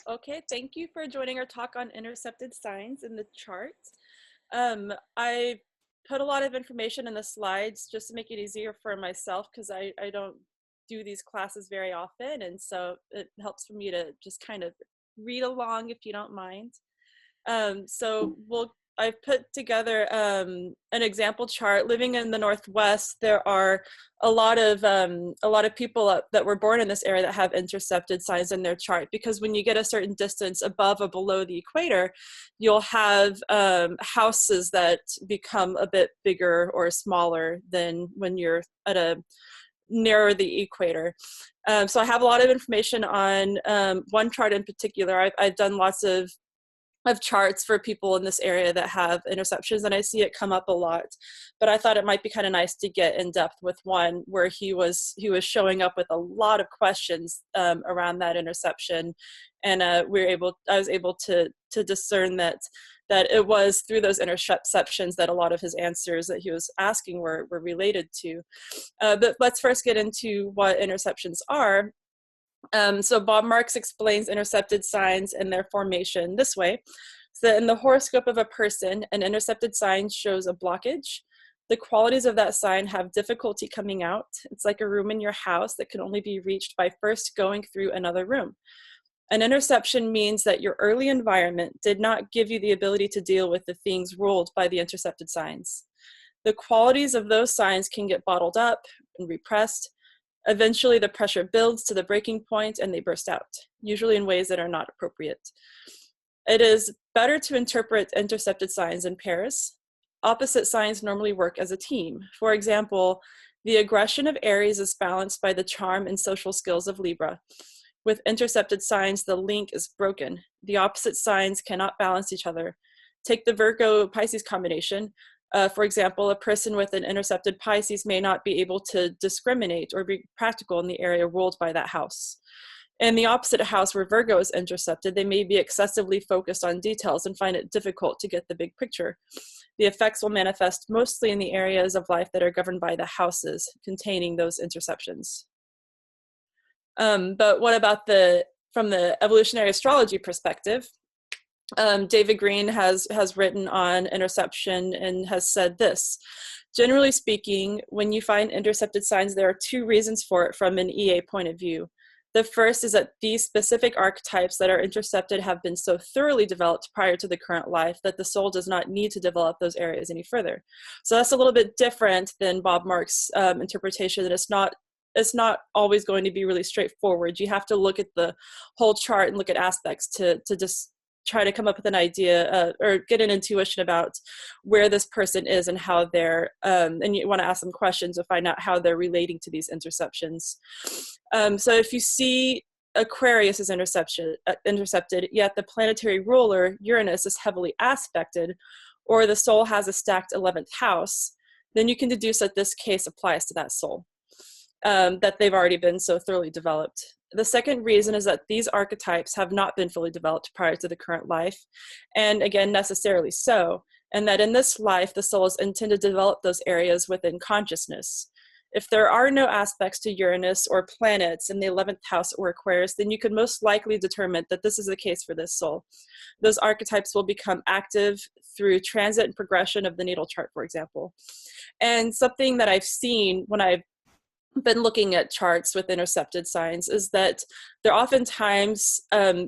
Okay, thank you for joining our talk on intercepted signs in the chart. I put a lot of information in the slides just to make it easier for myself because I don't do these classes very often, and so it helps for me to just kind of read along if you don't mind. I've put together an example chart. Living in the Northwest, there are a lot of people that were born in this area that have intercepted signs in their chart, because when you get a certain distance above or below the equator, you'll have houses that become a bit bigger or smaller than when you're at a nearer the equator. So I have a lot of information on one chart in particular. I've done lots of charts for people in this area that have interceptions, and I see it come up a lot, but I thought it might be kind of nice to get in depth with one where he was showing up with a lot of questions around that interception, and I was able to discern that it was through those interceptions that a lot of his answers that he was asking were related to. But let's first get into what interceptions are. So Bob Marks explains intercepted signs and their formation this way: so that in the horoscope of a person, an intercepted sign shows a blockage. The qualities of that sign have difficulty coming out. It's like a room in your house that can only be reached by first going through another room. An interception means that your early environment did not give you the ability to deal with the things ruled by the intercepted signs. The qualities of those signs can get bottled up and repressed. Eventually, the pressure builds to the breaking point and they burst out, usually in ways that are not appropriate. It is better to interpret intercepted signs in pairs. Opposite signs normally work as a team. For example, the aggression of Aries is balanced by the charm and social skills of Libra. With intercepted signs, the link is broken. The opposite signs cannot balance each other. Take the Virgo-Pisces combination. For example, a person with an intercepted Pisces may not be able to discriminate or be practical in the area ruled by that house. In the opposite house, where Virgo is intercepted, they may be excessively focused on details and find it difficult to get the big picture. The effects will manifest mostly in the areas of life that are governed by the houses containing those interceptions. But what about from the evolutionary astrology perspective? David Green has written on interception and has said this: generally speaking, when you find intercepted signs, there are two reasons for it from an EA point of view. The first is that these specific archetypes that are intercepted have been so thoroughly developed prior to the current life that the soul does not need to develop those areas any further. So that's a little bit different than Bob Marks' interpretation, that it's not always going to be really straightforward. You have to look at the whole chart and look at aspects to just try to come up with an idea or get an intuition about where this person is and how they're, and you want to ask them questions to find out how they're relating to these interceptions. So if you see Aquarius is intercepted, yet the planetary ruler, Uranus, is heavily aspected, or the soul has a stacked 11th house, then you can deduce that this case applies to that soul, that they've already been so thoroughly developed. The second reason is that these archetypes have not been fully developed prior to the current life, and again, necessarily so, and that in this life, the soul is intended to develop those areas within consciousness. If there are no aspects to Uranus or planets in the 11th house or Aquarius, then you could most likely determine that this is the case for this soul. Those archetypes will become active through transit and progression of the natal chart, for example. And something that I've seen when I've been looking at charts with intercepted signs is that there oftentimes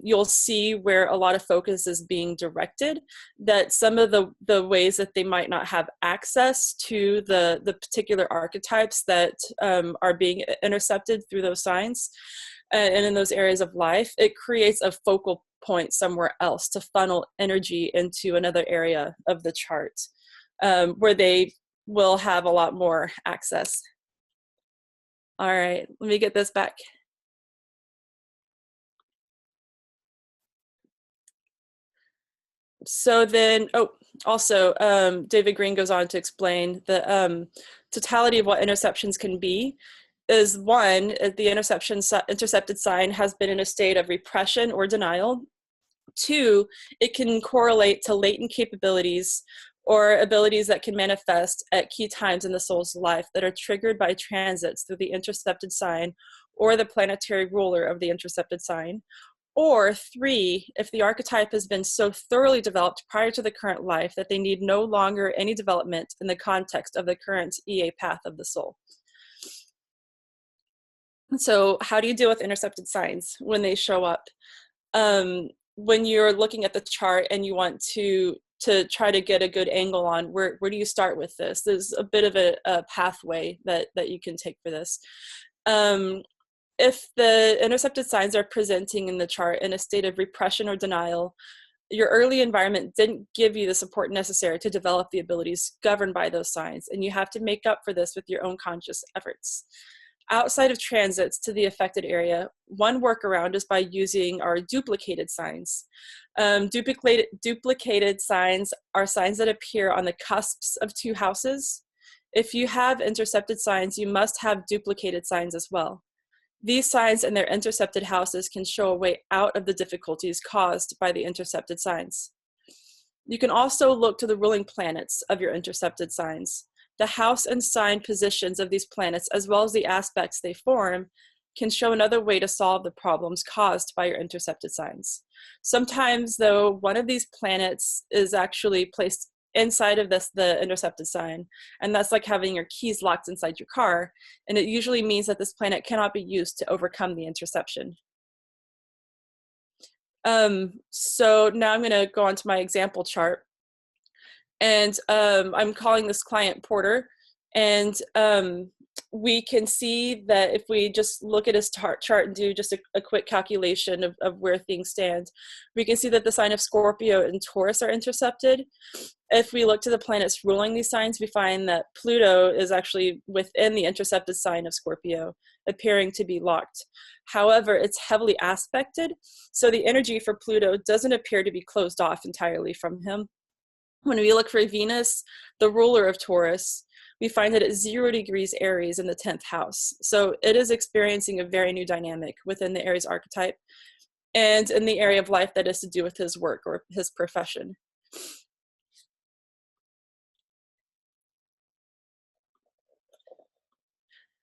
you'll see where a lot of focus is being directed, that some of the ways that they might not have access to the particular archetypes that are being intercepted through those signs and in those areas of life, it creates a focal point somewhere else to funnel energy into another area of the chart where they will have a lot more access. All right, let me get this back. So then, also, David Green goes on to explain the totality of what interceptions can be. Is one, the intercepted sign has been in a state of repression or denial. Two, it can correlate to latent capabilities or abilities that can manifest at key times in the soul's life that are triggered by transits through the intercepted sign or the planetary ruler of the intercepted sign. Or 3, if the archetype has been so thoroughly developed prior to the current life that they need no longer any development in the context of the current EA path of the soul. So how do you deal with intercepted signs when they show up? When you're looking at the chart and you want to try to get a good angle on where do you start with this? There's a bit of a pathway that you can take for this. If the intercepted signs are presenting in the chart in a state of repression or denial, your early environment didn't give you the support necessary to develop the abilities governed by those signs, and you have to make up for this with your own conscious efforts. Outside of transits to the affected area, one workaround is by using our duplicated signs. Duplicated signs are signs that appear on the cusps of 2 houses. If you have intercepted signs, you must have duplicated signs as well. These signs and their intercepted houses can show a way out of the difficulties caused by the intercepted signs. You can also look to the ruling planets of your intercepted signs. The house and sign positions of these planets, as well as the aspects they form, can show another way to solve the problems caused by your intercepted signs. Sometimes, though, one of these planets is actually placed inside of the intercepted sign, and that's like having your keys locked inside your car, and it usually means that this planet cannot be used to overcome the interception. So now I'm going to go on to my example chart, and I'm calling this client Porter, and we can see that if we just look at his chart and do just a quick calculation of where things stand, we can see that the sign of Scorpio and Taurus are intercepted. If we look to the planets ruling these signs, we find that Pluto is actually within the intercepted sign of Scorpio, appearing to be locked. However, it's heavily aspected, so the energy for Pluto doesn't appear to be closed off entirely from him. When we look for Venus, the ruler of Taurus, we find that it's 0 degrees Aries in the 10th house. So it is experiencing a very new dynamic within the Aries archetype and in the area of life that is to do with his work or his profession.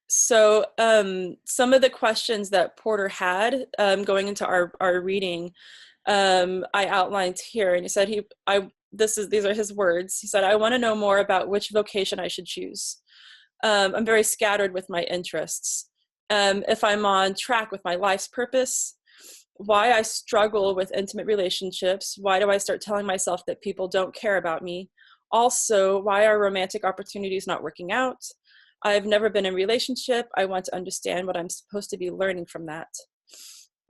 So some of the questions that Porter had going into our reading, I outlined here, and he said these are his words. He said, "I want to know more about which vocation I should choose. I'm very scattered with my interests. If I'm on track with my life's purpose, why I struggle with intimate relationships, why do I start telling myself that people don't care about me? Also, why are romantic opportunities not working out? I've never been in a relationship. I want to understand what I'm supposed to be learning from that."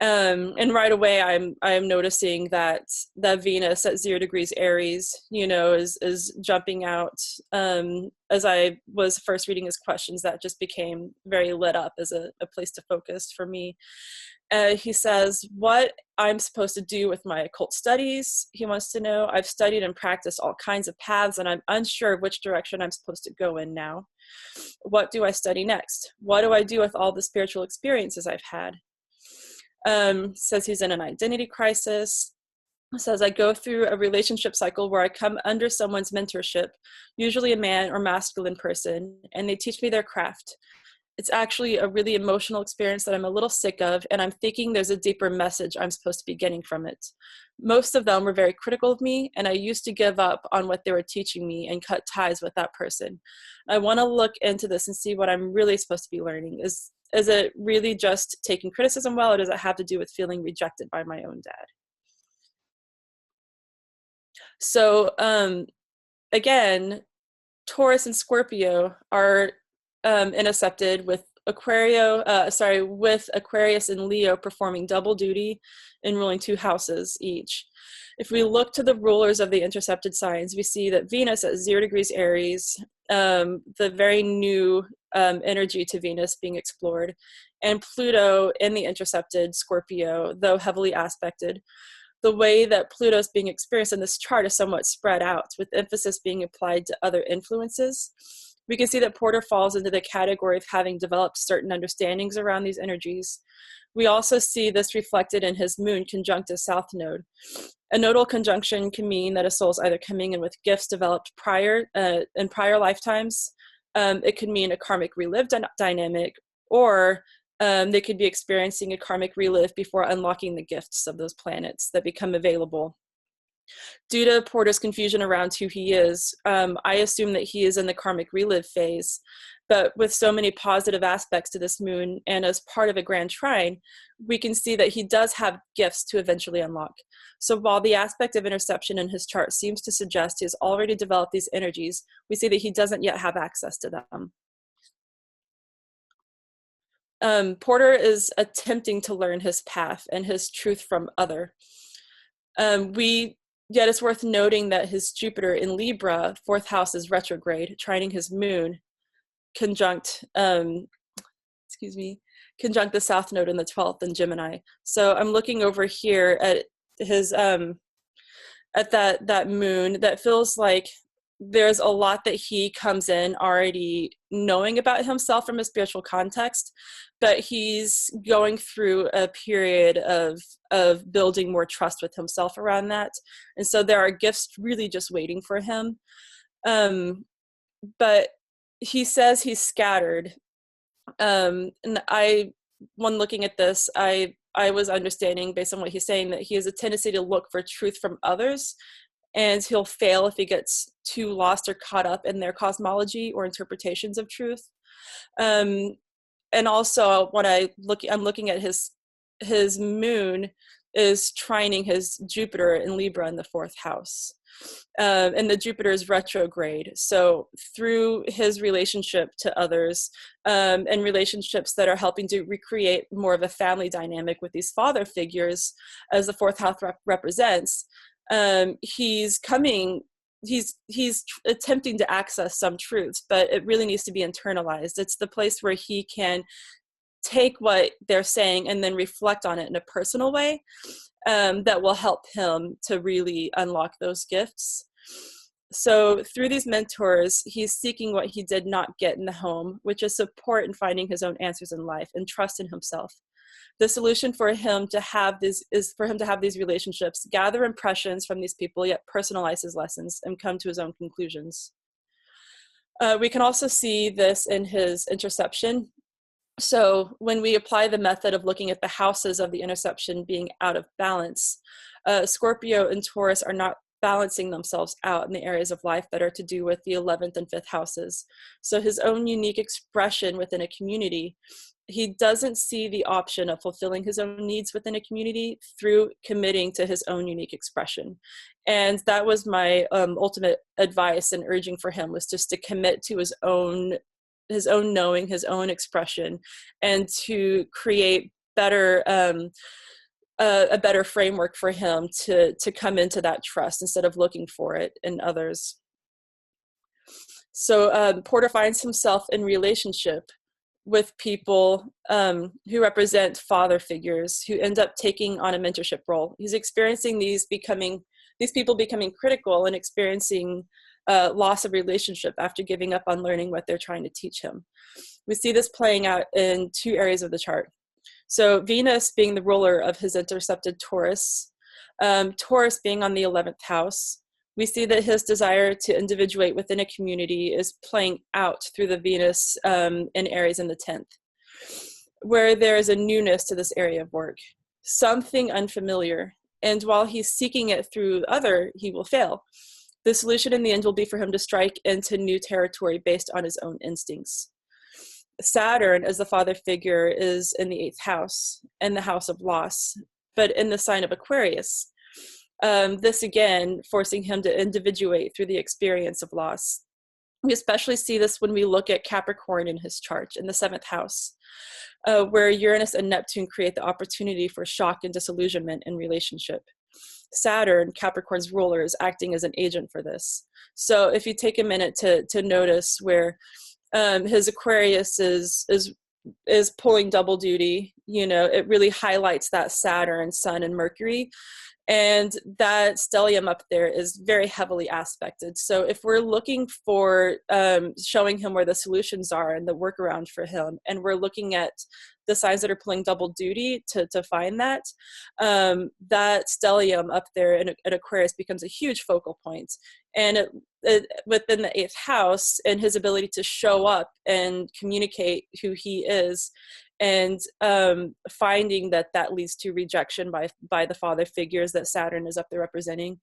And right away, I'm noticing that Venus at 0 degrees Aries, is jumping out. As I was first reading his questions, that just became very lit up as a place to focus for me. He says, what I'm supposed to do with my occult studies, he wants to know. I've studied and practiced all kinds of paths, and I'm unsure of which direction I'm supposed to go in now. What do I study next? What do I do with all the spiritual experiences I've had? Says he's in an identity crisis. Says, I go through a relationship cycle where I come under someone's mentorship, usually a man or masculine person, and they teach me their craft. It's actually a really emotional experience that I'm a little sick of, and I'm thinking there's a deeper message I'm supposed to be getting from it. Most of them were very critical of me, and I used to give up on what they were teaching me and cut ties with that person. I want to look into this and see what I'm really supposed to be learning. Is it really just taking criticism well, or does it have to do with feeling rejected by my own dad? So again, Taurus and Scorpio are intercepted with with Aquarius and Leo performing double duty and ruling 2 houses each. If we look to the rulers of the intercepted signs, we see that Venus at 0 degrees Aries, the very new energy to Venus being explored, and Pluto in the intercepted Scorpio, though heavily aspected. The way that Pluto is being experienced in this chart is somewhat spread out, with emphasis being applied to other influences. We can see that Porter falls into the category of having developed certain understandings around these energies. We also see this reflected in his moon conjunct his south node. A nodal conjunction can mean that a soul is either coming in with gifts developed in prior lifetimes. It could mean a karmic relived dynamic, or They could be experiencing a karmic relive before unlocking the gifts of those planets that become available. Due to Porter's confusion around who he is, I assume that he is in the karmic relive phase. But with so many positive aspects to this moon and as part of a grand trine, we can see that he does have gifts to eventually unlock. So while the aspect of interception in his chart seems to suggest he has already developed these energies, we see that he doesn't yet have access to them. Porter is attempting to learn his path and his truth from other. Yet it's worth noting that his Jupiter in Libra, 4th house, is retrograde, trining his moon, conjunct the South Node in the 12th in Gemini. So I'm looking over here at his at that moon that feels like there's a lot that he comes in already knowing about himself from a spiritual context, but he's going through a period of building more trust with himself around that. And so there are gifts really just waiting for him. But he says he's scattered. And when looking at this, I was understanding based on what he's saying that he has a tendency to look for truth from others, and he'll fail if he gets too lost or caught up in their cosmology or interpretations of truth. And also when I'm looking at his moon is trining his Jupiter in Libra in the 4th house. And the Jupiter is retrograde. So through his relationship to others and relationships that are helping to recreate more of a family dynamic with these father figures, as the 4th house represents, he's attempting to access some truths, but it really needs to be internalized. It's the place where he can take what they're saying and then reflect on it in a personal way that will help him to really unlock those gifts. So through these mentors, he's seeking what he did not get in the home, which is support in finding his own answers in life and trust in himself. The solution for him to have these relationships, gather impressions from these people, yet personalize his lessons and come to his own conclusions. We can also see this in his interception. So when we apply the method of looking at the houses of the interception being out of balance, Scorpio and Taurus are not balancing themselves out in the areas of life that are to do with the 11th and 5th houses. So his own unique expression within a community, he doesn't see the option of fulfilling his own needs within a community through committing to his own unique expression. And that was my ultimate advice and urging for him, was just to commit to his own knowing, his own expression, and to create a better framework for him to come into that trust instead of looking for it in others. So Porter finds himself in relationship with people who represent father figures who end up taking on a mentorship role. He's experiencing these people becoming critical and experiencing loss of relationship after giving up on learning what they're trying to teach him. We see this playing out in 2 areas of the chart. So Venus being the ruler of his intercepted Taurus, Taurus being on the 11th house, we see that his desire to individuate within a community is playing out through the Venus in Aries in the 10th, where there is a newness to this area of work, something unfamiliar. And while he's seeking it through other, he will fail. The solution in the end will be for him to strike into new territory based on his own instincts. Saturn, as the father figure, is in the 8th house, and the house of loss, but in the sign of Aquarius. This again, forcing him to individuate through the experience of loss. We especially see this when we look at Capricorn in his chart in the 7th house, where Uranus and Neptune create the opportunity for shock and disillusionment in relationship. Saturn, Capricorn's ruler, is acting as an agent for this. So if you take a minute to notice where his Aquarius is pulling double duty, it really highlights that Saturn, Sun, and Mercury. And that stellium up there is very heavily aspected. So if we're looking for showing him where the solutions are and the workaround for him, and we're looking at the signs that are pulling double duty to find that, that stellium up there in Aquarius becomes a huge focal point. And within the 8th house, and his ability to show up and communicate who he is and finding that that leads to rejection by the father figures that Saturn is up there representing.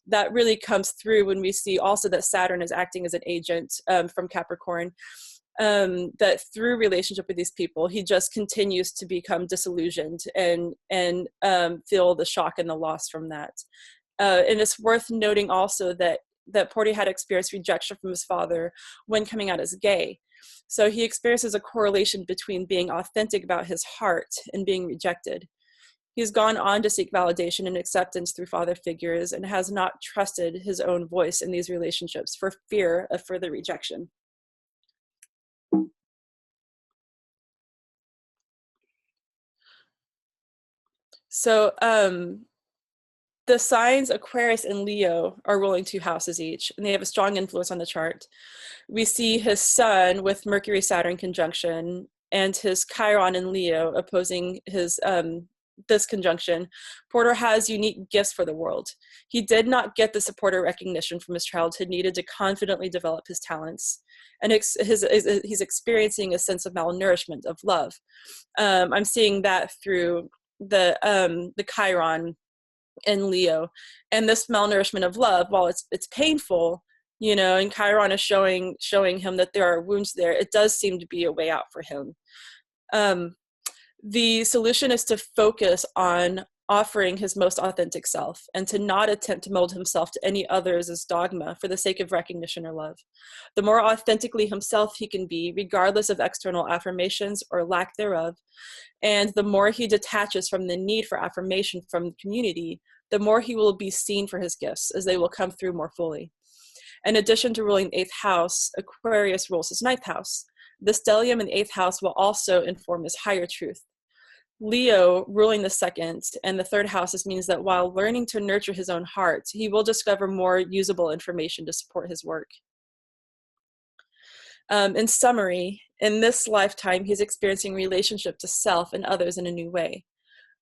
That really comes through when we see also that Saturn is acting as an agent from Capricorn, that through relationship with these people, he just continues to become disillusioned and feel the shock and the loss from that. And it's worth noting also that Porty had experienced rejection from his father when coming out as gay. So he experiences a correlation between being authentic about his heart and being rejected. He's gone on to seek validation and acceptance through father figures and has not trusted his own voice in these relationships for fear of further rejection. So the signs Aquarius and Leo are ruling 2 houses each, and they have a strong influence on the chart. We see his sun with Mercury-Saturn conjunction and his Chiron in Leo opposing his this conjunction. Porter has unique gifts for the world. He did not get the support or recognition from his childhood needed to confidently develop his talents. And he's experiencing a sense of malnourishment of love. I'm seeing that through the Chiron in Leo, and this malnourishment of love, while it's painful, you know, and Chiron is showing him that there are wounds there, it does seem to be a way out for him. The solution is to focus on offering his most authentic self and to not attempt to mold himself to any others as dogma for the sake of recognition or love. The more authentically himself he can be, regardless of external affirmations or lack thereof, and the more he detaches from the need for affirmation from the community, the more he will be seen for his gifts as they will come through more fully. In addition to ruling the 8th house, Aquarius rules his 9th house. The stellium in the 8th house will also inform his higher truth. Leo ruling the 2nd and the 3rd houses means that while learning to nurture his own heart, he will discover more usable information to support his work. In summary, in this lifetime, he's experiencing relationship to self and others in a new way,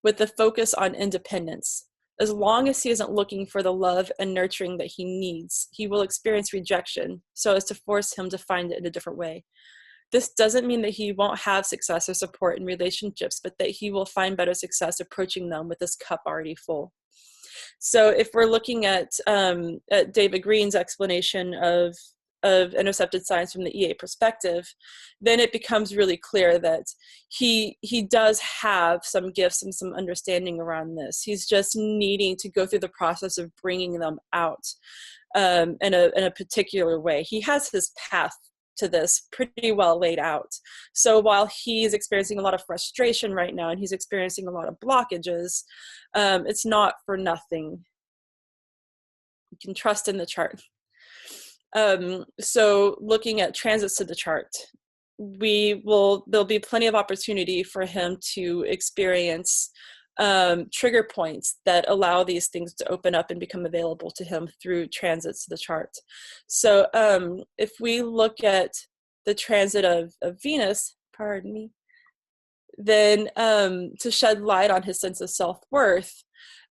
with the focus on independence. As long as he isn't looking for the love and nurturing that he needs, he will experience rejection so as to force him to find it in a different way. This doesn't mean that he won't have success or support in relationships, but that he will find better success approaching them with his cup already full. So if we're looking at David Green's explanation of intercepted signs from the EA perspective, then it becomes really clear that he does have some gifts and some understanding around this. He's just needing to go through the process of bringing them out in a particular way. He has his path to this pretty well laid out. So while he's experiencing a lot of frustration right now and he's experiencing a lot of blockages, it's not for nothing. You can trust in the chart. So looking at transits to the chart, there'll be plenty of opportunity for him to experience trigger points that allow these things to open up and become available to him through transits to the chart. So if we look at the transit of Venus, pardon me, then to shed light on his sense of self-worth,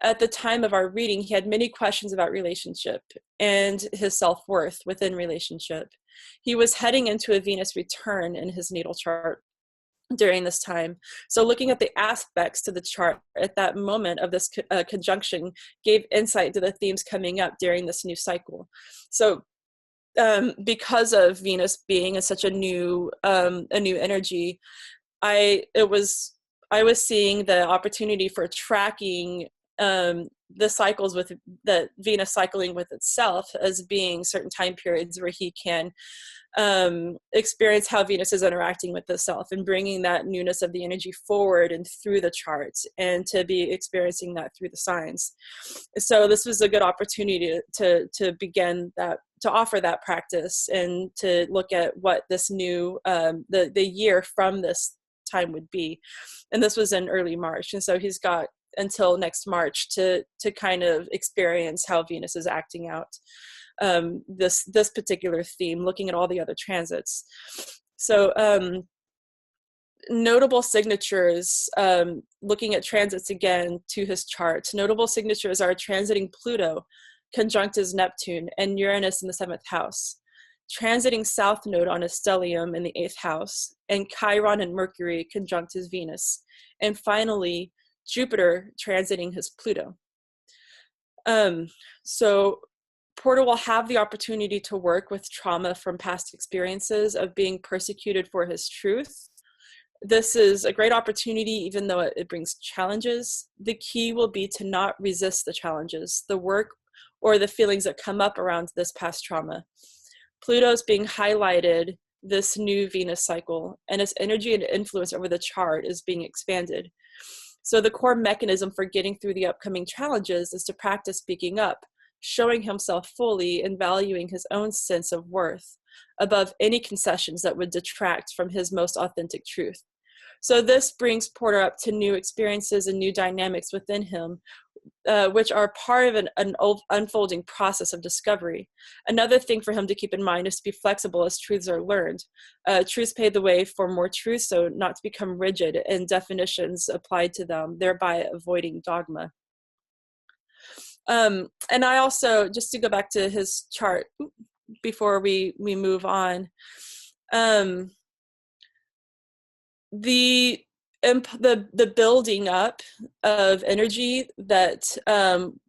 at the time of our reading, he had many questions about relationship and his self-worth within relationship. He was heading into a Venus return in his natal chart during this time. So looking at the aspects to the chart at that moment of this conjunction gave insight to the themes coming up during this new cycle. So because of Venus being in such a new energy, I was seeing the opportunity for tracking the cycles with the Venus cycling with itself as being certain time periods where he can experience how Venus is interacting with itself and bringing that newness of the energy forward and through the charts, and to be experiencing that through the signs. So this was a good opportunity to begin that, to offer that practice and to look at what this new the year from this time would be. And this was in early March, and so he's got until next March to kind of experience how Venus is acting out this particular theme, looking at all the other transits. So notable signatures, looking at transits again to his chart, notable signatures are transiting Pluto, conjunct his Neptune, and Uranus in the 7th house. transiting south node on his stellium in the 8th house, and Chiron and Mercury conjunct his Venus, and finally Jupiter transiting his Pluto. So Porter will have the opportunity to work with trauma from past experiences of being persecuted for his truth. This is a great opportunity, even though it brings challenges. The key will be to not resist the challenges, the work, or the feelings that come up around this past trauma. Pluto's being highlighted this new Venus cycle, and its energy and influence over the chart is being expanded. So the core mechanism for getting through the upcoming challenges is to practice speaking up, showing himself fully and valuing his own sense of worth above any concessions that would detract from his most authentic truth. So this brings Porter up to new experiences and new dynamics within him, which are part of an unfolding process of discovery. Another thing for him to keep in mind is to be flexible as truths are learned. Truths pave the way for more truth, so not to become rigid in definitions applied to them, thereby avoiding dogma. And I also, just to go back to his chart before we move on, the building up of energy that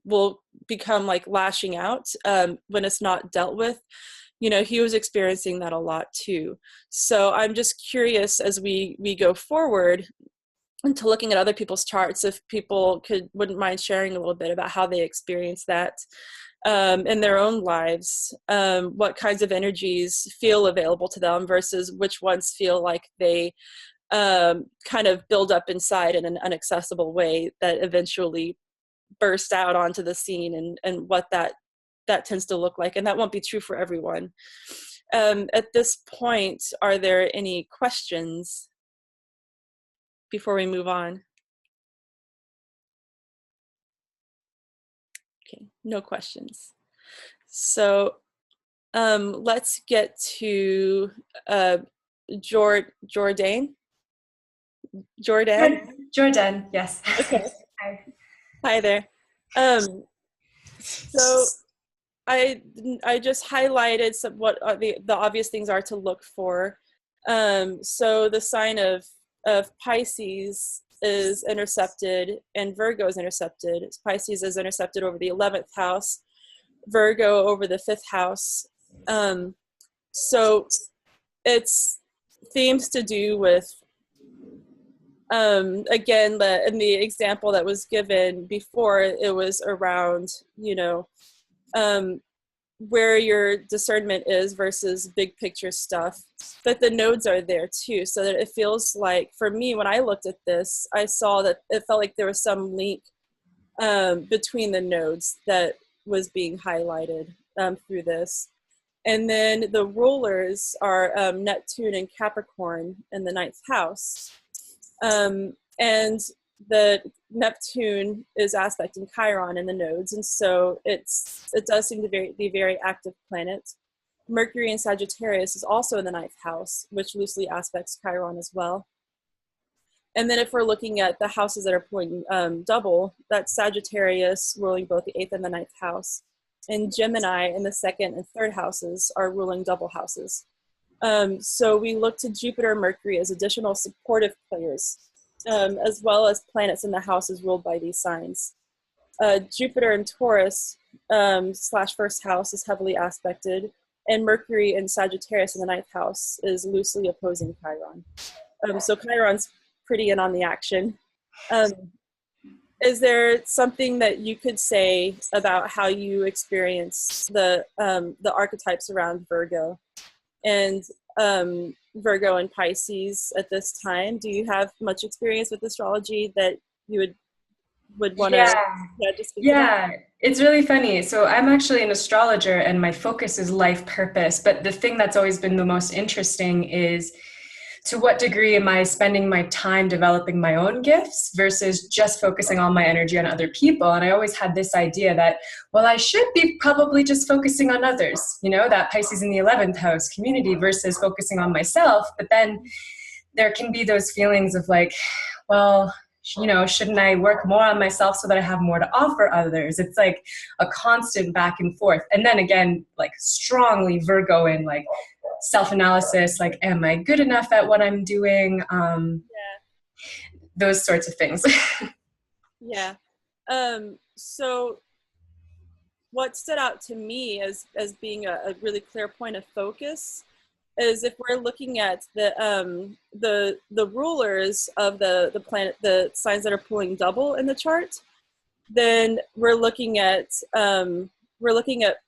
will become like lashing out when it's not dealt with, he was experiencing that a lot too. So I'm just curious as we go forward into looking at other people's charts, if people wouldn't mind sharing a little bit about how they experience that in their own lives, what kinds of energies feel available to them versus which ones feel like they kind of build up inside in an inaccessible way that eventually burst out onto the scene, and what that tends to look like. And that won't be true for everyone. At this point, are there any questions before we move on? Okay, no questions. So let's get to Jordan. Jordan, yes. Okay. Hi there. So I just highlighted what are the obvious things are to look for. So the sign of Pisces is intercepted, and Virgo is intercepted. Pisces is intercepted over the 11th house, Virgo over the 5th house. So it's themes to do with, again, in the example that was given before, it was around, where your discernment is versus big picture stuff, but the nodes are there too, so that it feels like, for me, when I looked at this, I saw that it felt like there was some link between the nodes that was being highlighted through this. And then the rulers are Neptune and Capricorn in the 9th house. And the Neptune is aspecting Chiron in the nodes, and so it does seem to be a very active planet. Mercury in Sagittarius is also in the 9th house, which loosely aspects Chiron as well. And then if we're looking at the houses that are pulling double, that's Sagittarius ruling both the 8th and the 9th house. And Gemini in the 2nd and 3rd houses are ruling double houses. So we look to Jupiter and Mercury as additional supportive players, as well as planets in the houses ruled by these signs. Jupiter in Taurus / 1st house is heavily aspected, and Mercury in Sagittarius in the 9th house is loosely opposing Chiron. So Chiron's pretty in on the action. Is there something that you could say about how you experience the archetypes around Virgo and Virgo and Pisces at this time? Do you have much experience with astrology that you would want to just speak about? It's really funny. So I'm actually an astrologer and my focus is life purpose, but the thing that's always been the most interesting is, to what degree am I spending my time developing my own gifts versus just focusing all my energy on other people? And I always had this idea that, well, I should be probably just focusing on others, that Pisces in the 11th house community versus focusing on myself. But then there can be those feelings of like, well, shouldn't I work more on myself so that I have more to offer others? It's like a constant back and forth. And then again, like strongly Virgo in like self-analysis, like, am I good enough at what I'm doing? Those sorts of things. Yeah. So what stood out to me as being a really clear point of focus is if we're looking at the rulers of the planet, the signs that are pulling double in the chart, then we're looking at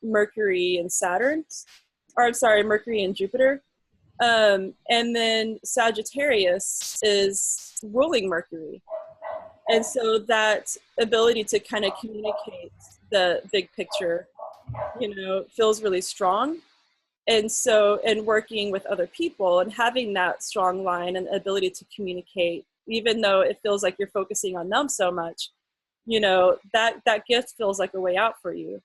Mercury and Saturn, or I'm sorry, Mercury and Jupiter, and then Sagittarius is ruling Mercury, and so that ability to kind of communicate the big picture, feels really strong. And so in working with other people and having that strong line and ability to communicate, even though it feels like you're focusing on them so much, that gift feels like a way out for you,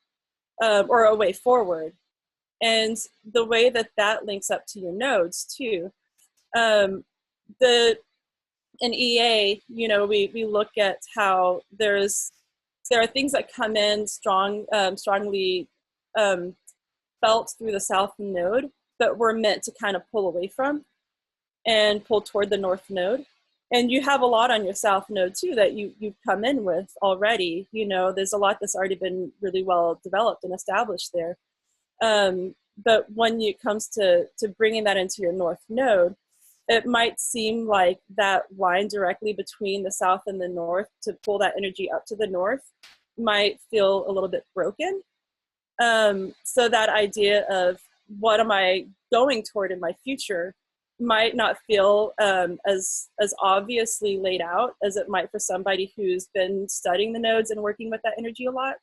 or a way forward. And the way that links up to your nodes too. In EA, we look at how there are things that come in strongly felt through the south node, but we're meant to kind of pull away from and pull toward the north node. And you have a lot on your south node too that you've come in with already. There's a lot that's already been really well developed and established there. But when it comes to bringing that into your north node, it might seem like that line directly between the south and the north to pull that energy up to the north might feel a little bit broken. So that idea of what am I going toward in my future might not feel as obviously laid out as it might for somebody who's been studying the nodes and working with that energy a lot.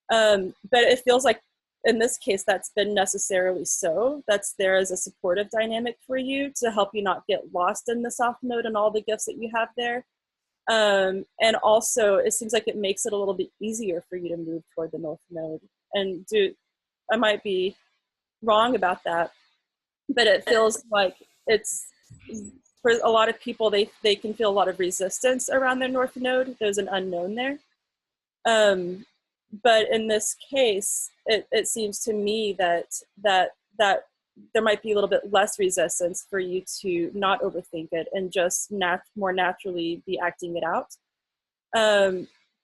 But it feels like in this case, that's been necessarily so. That's there as a supportive dynamic for you to help you not get lost in the south node and all the gifts that you have there. And also, it seems like it makes it a little bit easier for you to move toward the north node. And I might be wrong about that, but it feels like it's, for a lot of people, they can feel a lot of resistance around their north node. There's an unknown there. But in this case, it seems to me that there might be a little bit less resistance for you to not overthink it and just more naturally be acting it out.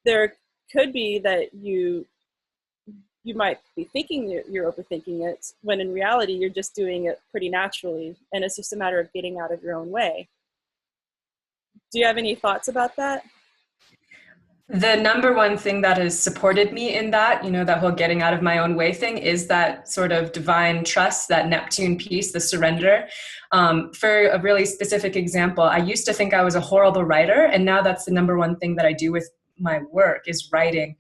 There could be that you might be thinking you're overthinking it, when in reality, you're just doing it pretty naturally, and it's just a matter of getting out of your own way. Do you have any thoughts about that? The number one thing that has supported me in that, that whole getting out of my own way thing, is that sort of divine trust, that Neptune piece, the surrender. For a really specific example, I used to think I was a horrible writer, and now that's the number one thing that I do with my work is writing.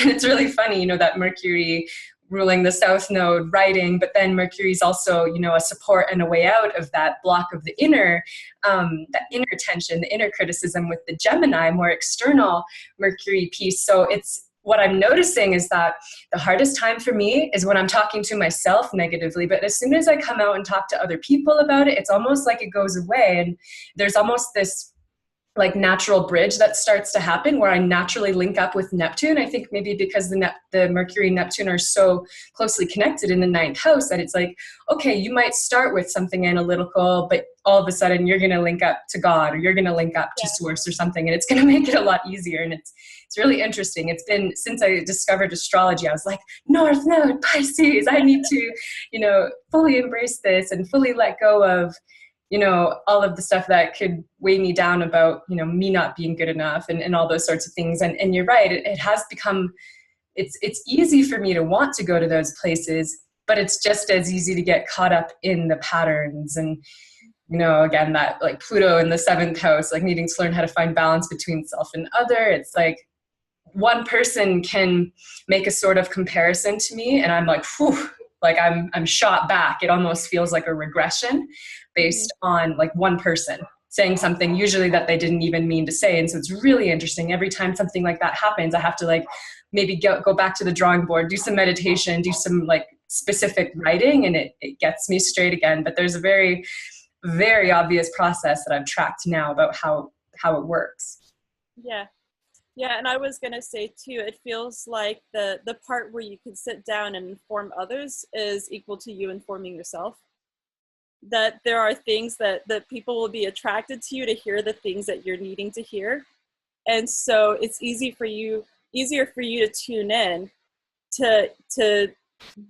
And it's really funny, that Mercury ruling the south node, writing, but then Mercury's also, a support and a way out of that block of the inner, that inner tension, the inner criticism with the Gemini, more external Mercury piece. So it's, what I'm noticing is that the hardest time for me is when I'm talking to myself negatively, but as soon as I come out and talk to other people about it, it's almost like it goes away. And there's almost this like natural bridge that starts to happen where I naturally link up with Neptune. I think maybe because the Mercury and Neptune are so closely connected in the ninth house that it's like, okay, you might start with something analytical, but all of a sudden you're going to link up to God, or you're going to link up to source or something, and it's going to make it a lot easier. And it's really interesting. It's been, since I discovered astrology, I was like, North Node, Pisces, I need to, fully embrace this and fully let go of, all of the stuff that could weigh me down about, me not being good enough and all those sorts of things. And you're right, it has become, it's easy for me to want to go to those places, but it's just as easy to get caught up in the patterns. And, again, that like Pluto in the seventh house, like needing to learn how to find balance between self and other. It's like one person can make a sort of comparison to me, and I'm like, whew, like I'm shot back. It almost feels like a regression based on like one person saying something usually that they didn't even mean to say. And so it's really interesting. Every time something like that happens, I have to like maybe go back to the drawing board, do some meditation, do some like specific writing, and it gets me straight again. But there's a very, very obvious process that I've tracked now about how it works. Yeah. Yeah, and I was gonna say too, it feels like the part where you can sit down and inform others is equal to you informing yourself. That there are things that people will be attracted to you to hear the things that you're needing to hear. And so it's easier for you to tune in to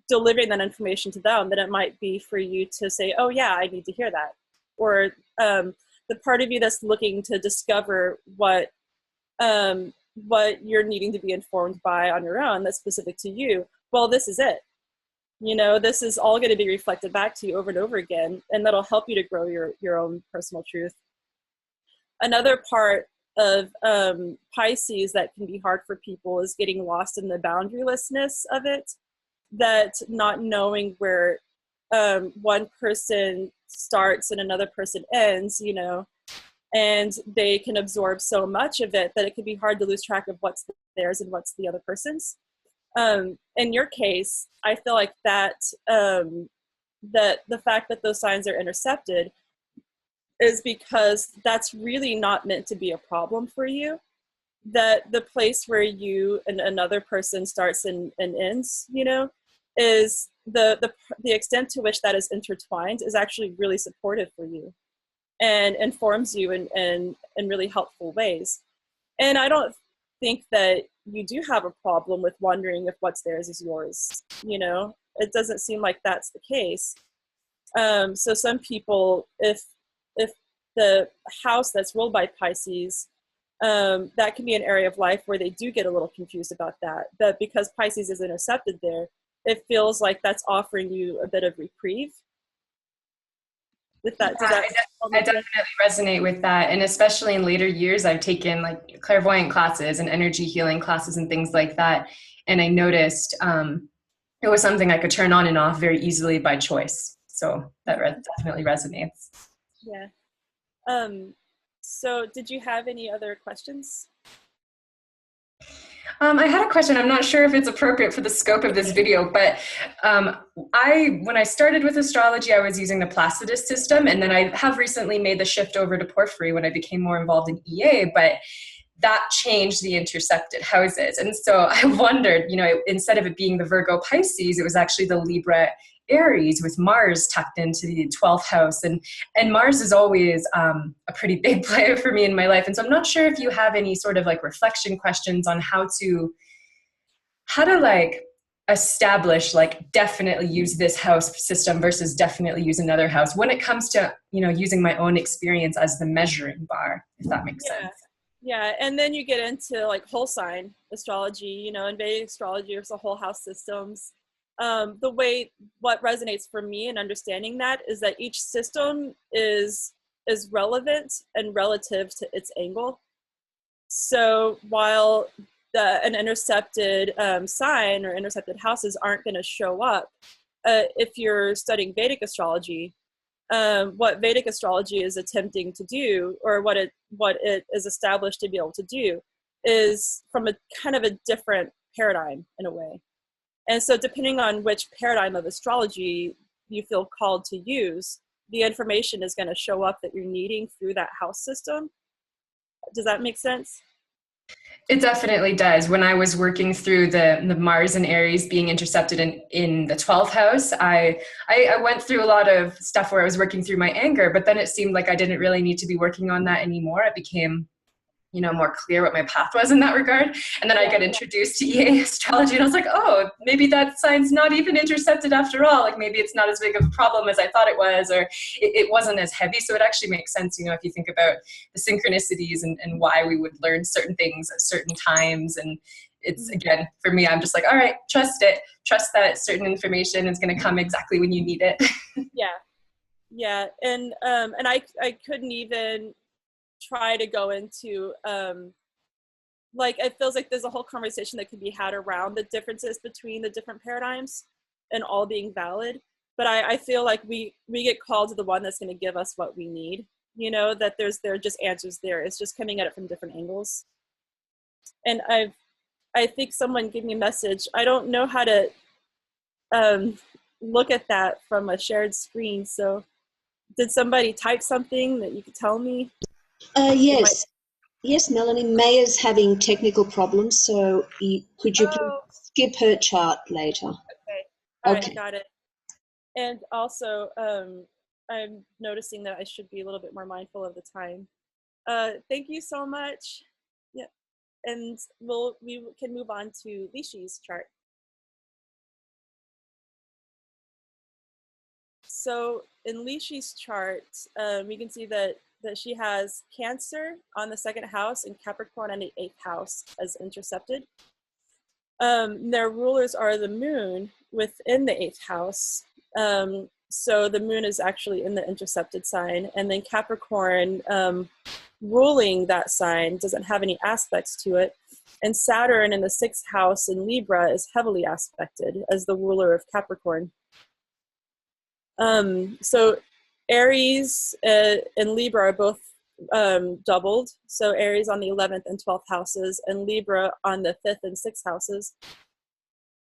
delivering that information to them than it might be for you to say, oh yeah, I need to hear that. Or the part of you that's looking to discover what you're needing to be informed by on your own that's specific to you. Well, this is it. This is all going to be reflected back to you over and over again, and that'll help you to grow your own personal truth. Another part of Pisces that can be hard for people is getting lost in the boundarylessness of it, that not knowing where one person starts and another person ends, and they can absorb so much of it that it can be hard to lose track of what's theirs and what's the other person's. In your case, I feel like that the fact that those signs are intercepted is because that's really not meant to be a problem for you. That the place where you and another person starts and ends, is the extent to which that is intertwined is actually really supportive for you and informs you in really helpful ways. And I don't think that you do have a problem with wondering if what's theirs is yours. It doesn't seem like that's the case. So some people, if the house that's ruled by Pisces, that can be an area of life where they do get a little confused about that. But because Pisces is intercepted there, it feels like that's offering you a bit of reprieve. With that, Yeah, I definitely resonate with that. And especially in later years, I've taken like clairvoyant classes and energy healing classes and things like that. And I noticed it was something I could turn on and off very easily by choice. So that definitely resonates. Yeah. So did you have any other questions? I had a question. I'm not sure if it's appropriate for the scope of this video, but when I started with astrology, I was using the Placidus system, and then I have recently made the shift over to Porphyry when I became more involved in EA, but that changed the intercepted houses. And so I wondered, instead of it being the Virgo Pisces, it was actually the Libra Aries with Mars tucked into the 12th house. And Mars is always a pretty big player for me in my life. And so I'm not sure if you have any sort of like reflection questions on how to like establish like definitely use this house system versus definitely use another house when it comes to, using my own experience as the measuring bar, if that makes sense. Yeah, and then you get into like whole sign astrology, in Vedic astrology, there's a whole house systems. What resonates for me in understanding that is that each system is relevant and relative to its angle. So while an intercepted sign or intercepted houses aren't going to show up, if you're studying Vedic astrology, what Vedic astrology is attempting to do, or what it is established to be able to do, is from a kind of a different paradigm in a way. And so depending on which paradigm of astrology you feel called to use, the information is going to show up that you're needing through that house system. Does that make sense? It definitely does. When I was working through the Mars and Aries being intercepted in the 12th house, I went through a lot of stuff where I was working through my anger, but then it seemed like I didn't really need to be working on that anymore. It became more clear what my path was in that regard. And then I got introduced to EA astrology, and I was like, oh, maybe that sign's not even intercepted after all. Like maybe it's not as big of a problem as I thought it was, or it wasn't as heavy. So it actually makes sense, if you think about the synchronicities and why we would learn certain things at certain times. And it's, again, for me, I'm just like, all right, trust it. Trust that certain information is going to come exactly when you need it. Yeah. And I couldn't even try to go into like, it feels like there's a whole conversation that could be had around the differences between the different paradigms and all being valid, but I feel like we get called to the one that's going to give us what we need, that there are just answers there. It's just coming at it from different angles. And I think someone gave me a message. I don't know how to look at that from a shared screen, so did somebody type something that you could tell me? Yes. Yes, Melanie, May is having technical problems, so could you please Oh, skip her chart later? okay. All right, Okay. got it. And also, I'm noticing that I should be a little bit more mindful of the time. Thank you so much. Yeah, and we can move on to Lishi's chart. So in Lishi's chart, we can see that she has Cancer on the second house and Capricorn on the eighth house as intercepted. Their rulers are the moon within the eighth house. So the moon is actually in the intercepted sign, and then Capricorn ruling that sign doesn't have any aspects to it. And Saturn in the sixth house in Libra is heavily aspected as the ruler of Capricorn. So Aries and Libra are both doubled. So Aries on the 11th and 12th houses, and Libra on the 5th and 6th houses.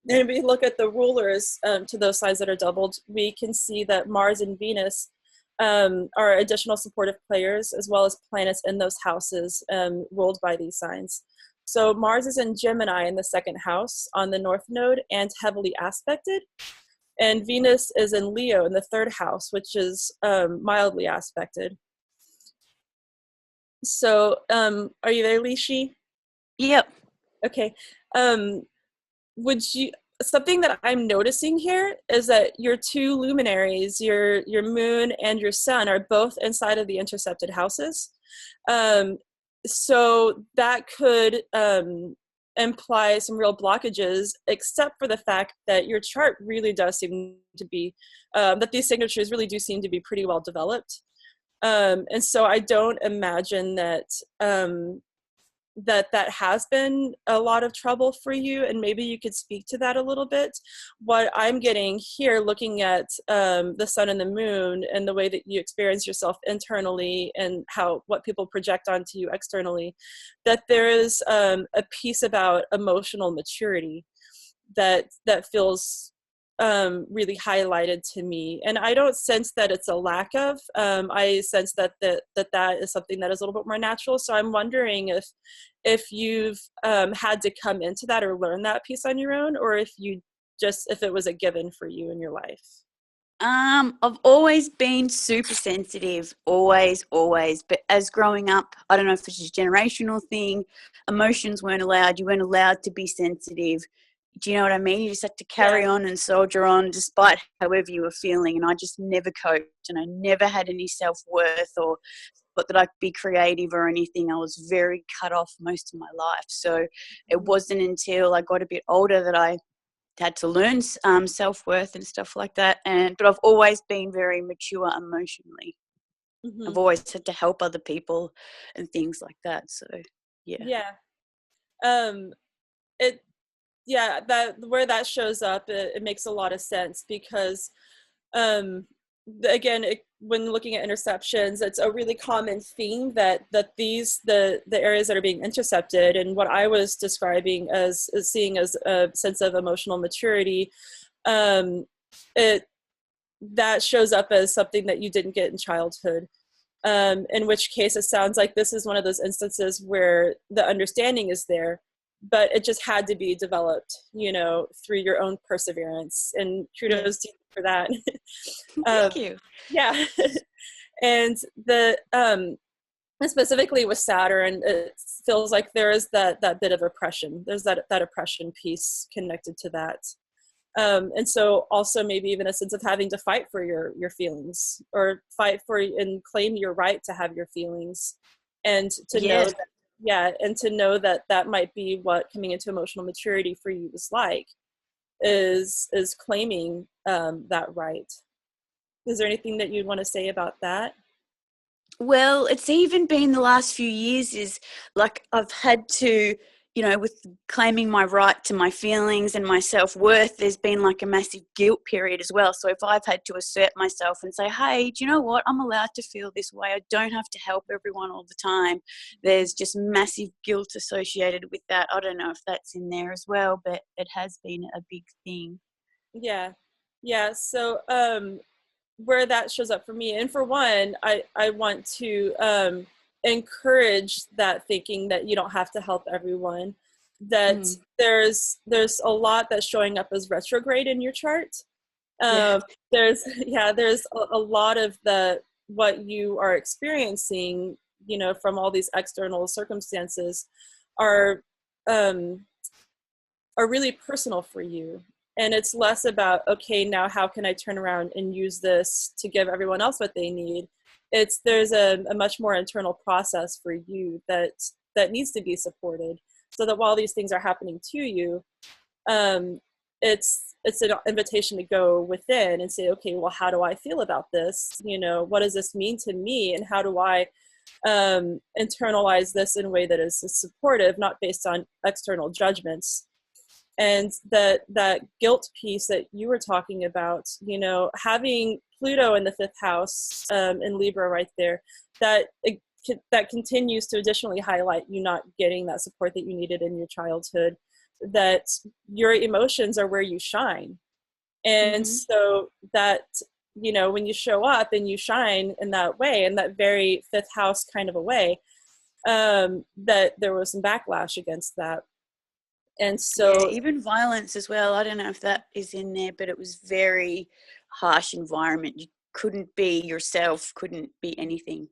And if we look at the rulers to those signs that are doubled, we can see that Mars and Venus are additional supportive players, as well as planets in those houses ruled by these signs. So Mars is in Gemini in the second house on the north node and heavily aspected. And Venus is in Leo in the third house, which is mildly aspected. So are you there, Lishi? Yep. Okay. Would you, something that I'm noticing here is that your two luminaries, your moon and your sun, are both inside of the intercepted houses. So that could imply some real blockages, except for the fact that your chart really does seem to be, that these signatures really do seem to be pretty well developed. And so I don't imagine that that has been a lot of trouble for you, and maybe you could speak to that a little bit. What I'm getting here, looking at the sun and the moon and the way that you experience yourself internally and what people project onto you externally, that there is a piece about emotional maturity that feels really highlighted to me, and I don't sense that it's a lack of. I sense that that is something that is a little bit more natural. So I'm wondering if you've had to come into that or learn that piece on your own, or if it was a given for you in your life. I've always been super sensitive, always. But as growing up, I don't know if it's a generational thing, emotions weren't allowed. You weren't allowed to be sensitive. Do you know what I mean? You just had to carry on and soldier on despite however you were feeling. And I just never coped, and I never had any self-worth or thought that I could be creative or anything. I was very cut off most of my life. So it wasn't until I got a bit older that I had to learn self-worth and stuff like that. But I've always been very mature emotionally. Mm-hmm. I've always had to help other people and things like that. So yeah it that where that shows up, it makes a lot of sense, because again, when looking at interceptions, it's a really common theme that the areas that are being intercepted, and what I was describing as seeing as a sense of emotional maturity, it that shows up as something that you didn't get in childhood. In which case it sounds like this is one of those instances where the understanding is there, but it just had to be developed, through your own perseverance, and kudos to you for that. thank you. Yeah. And specifically with Saturn, it feels like there is that bit of oppression. There's that oppression piece connected to that. And so also maybe even a sense of having to fight for your feelings, or fight for and claim your right to have your feelings, and to know that might be what coming into emotional maturity for you is like, is claiming that right. Is there anything that you'd want to say about that? Well, it's even been the last few years is like I've had to, with claiming my right to my feelings and my self-worth, there's been like a massive guilt period as well. So if I've had to assert myself and say, hey, do you know what? I'm allowed to feel this way. I don't have to help everyone all the time. There's just massive guilt associated with that. I don't know if that's in there as well, but it has been a big thing. Yeah. So where that shows up for me, and for one, I want to encourage that thinking that you don't have to help everyone, that there's a lot that's showing up as retrograde in your chart. There's a lot of what you are experiencing, from all these external circumstances are really personal for you. And it's less about, okay, now how can I turn around and use this to give everyone else what they need? There's a much more internal process for you that needs to be supported, so that while these things are happening to you, it's an invitation to go within and say, okay, well, how do I feel about this? What does this mean to me? And how do I internalize this in a way that is supportive, not based on external judgments? And that guilt piece that you were talking about, having Pluto in the 5th house in Libra right there, that continues to additionally highlight you not getting that support that you needed in your childhood, that your emotions are where you shine. And so that, when you show up and you shine in that way, in that very 5th house kind of a way, that there was some backlash against that. And so even violence as well. I don't know if that is in there, but it was very harsh environment. You couldn't be yourself, couldn't be anything.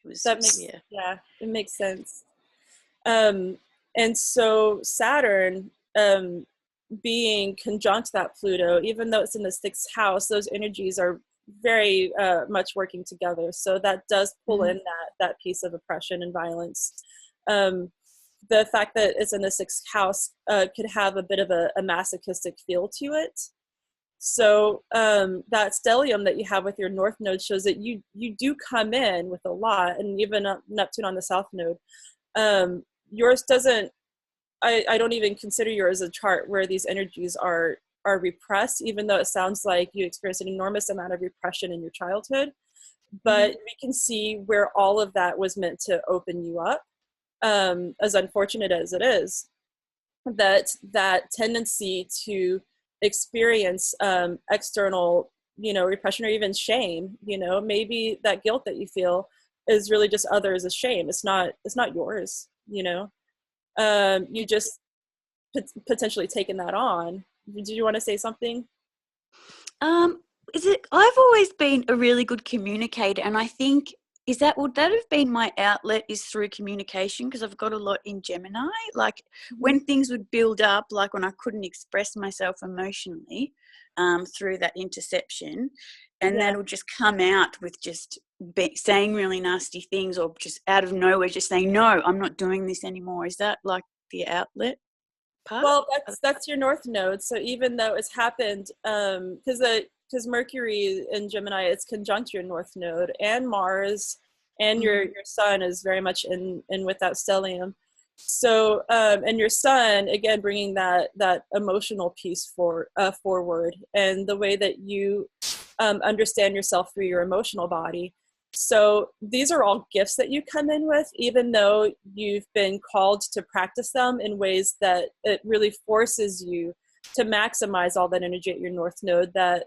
It makes sense. And so Saturn being conjunct that Pluto, even though it's in the 6th house, those energies are very much working together. So that does pull in that piece of oppression and violence. The fact that it's in the 6th house could have a bit of a masochistic feel to it. So that stellium that you have with your north node shows that you do come in with a lot, and even Neptune on the south node. Yours doesn't, I don't even consider yours a chart where these energies are repressed, even though it sounds like you experienced an enormous amount of repression in your childhood. But we can see where all of that was meant to open you up. As unfortunate as it is, that tendency to experience external, repression or even shame, maybe that guilt that you feel is really just others' as shame. It's not yours, you just potentially taken that on. Did you want to say something? I've always been a really good communicator, and I think would that have been my outlet, is through communication, because I've got a lot in Gemini. Like when things would build up, like when I couldn't express myself emotionally through that interception, and that would just come out with just saying really nasty things, or just out of nowhere just saying, no, I'm not doing this anymore. Is that like the outlet part? Well, that's your north node. So even though it's happened, because Mercury in Gemini, it's conjunct your north node, and Mars and your sun is very much in with that stellium. So and your sun, again, bringing that emotional piece forward, and the way that you understand yourself through your emotional body. So these are all gifts that you come in with, even though you've been called to practice them in ways that it really forces you to maximize all that energy at your north node, that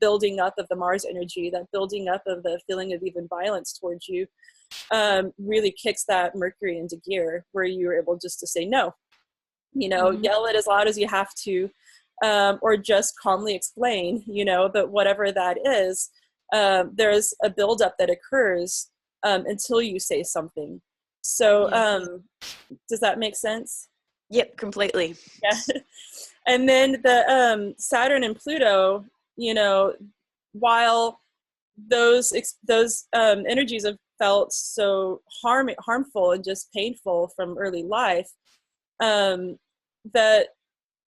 building up of the Mars energy, that building up of the feeling of even violence towards you, really kicks that Mercury into gear, where you're able just to say no, yell it as loud as you have to, or just calmly explain, but whatever that is, there's a buildup that occurs until you say something. So does that make sense? Yep, completely. Yeah. And then the Saturn and Pluto, while those energies have felt so harmful and just painful from early life, that,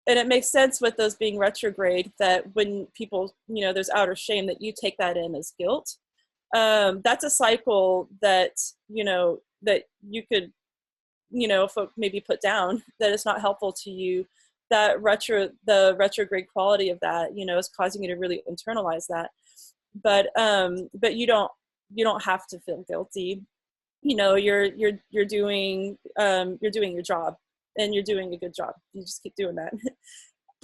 and it makes sense with those being retrograde, that when people, there's outer shame, that you take that in as guilt. That's a cycle that, that you could, maybe put down, that it's not helpful to you. That the retrograde quality of that, is causing you to really internalize that. But you don't have to feel guilty. You're doing your job, and you're doing a good job. You just keep doing that.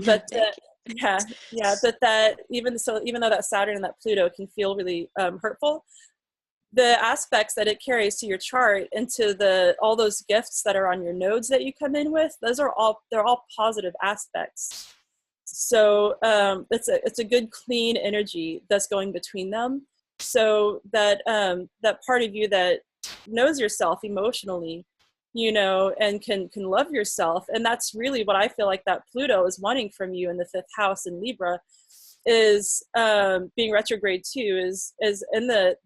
But but that even though that Saturn and that Pluto can feel really hurtful, the aspects that it carries to your chart into all those gifts that are on your nodes that you come in with, they're all positive aspects. So it's a good clean energy that's going between them. So that that part of you that knows yourself emotionally, you know, and can love yourself, and that's really what I feel like that Pluto is wanting from you in the 5th house in Libra, is being retrograde too, is in the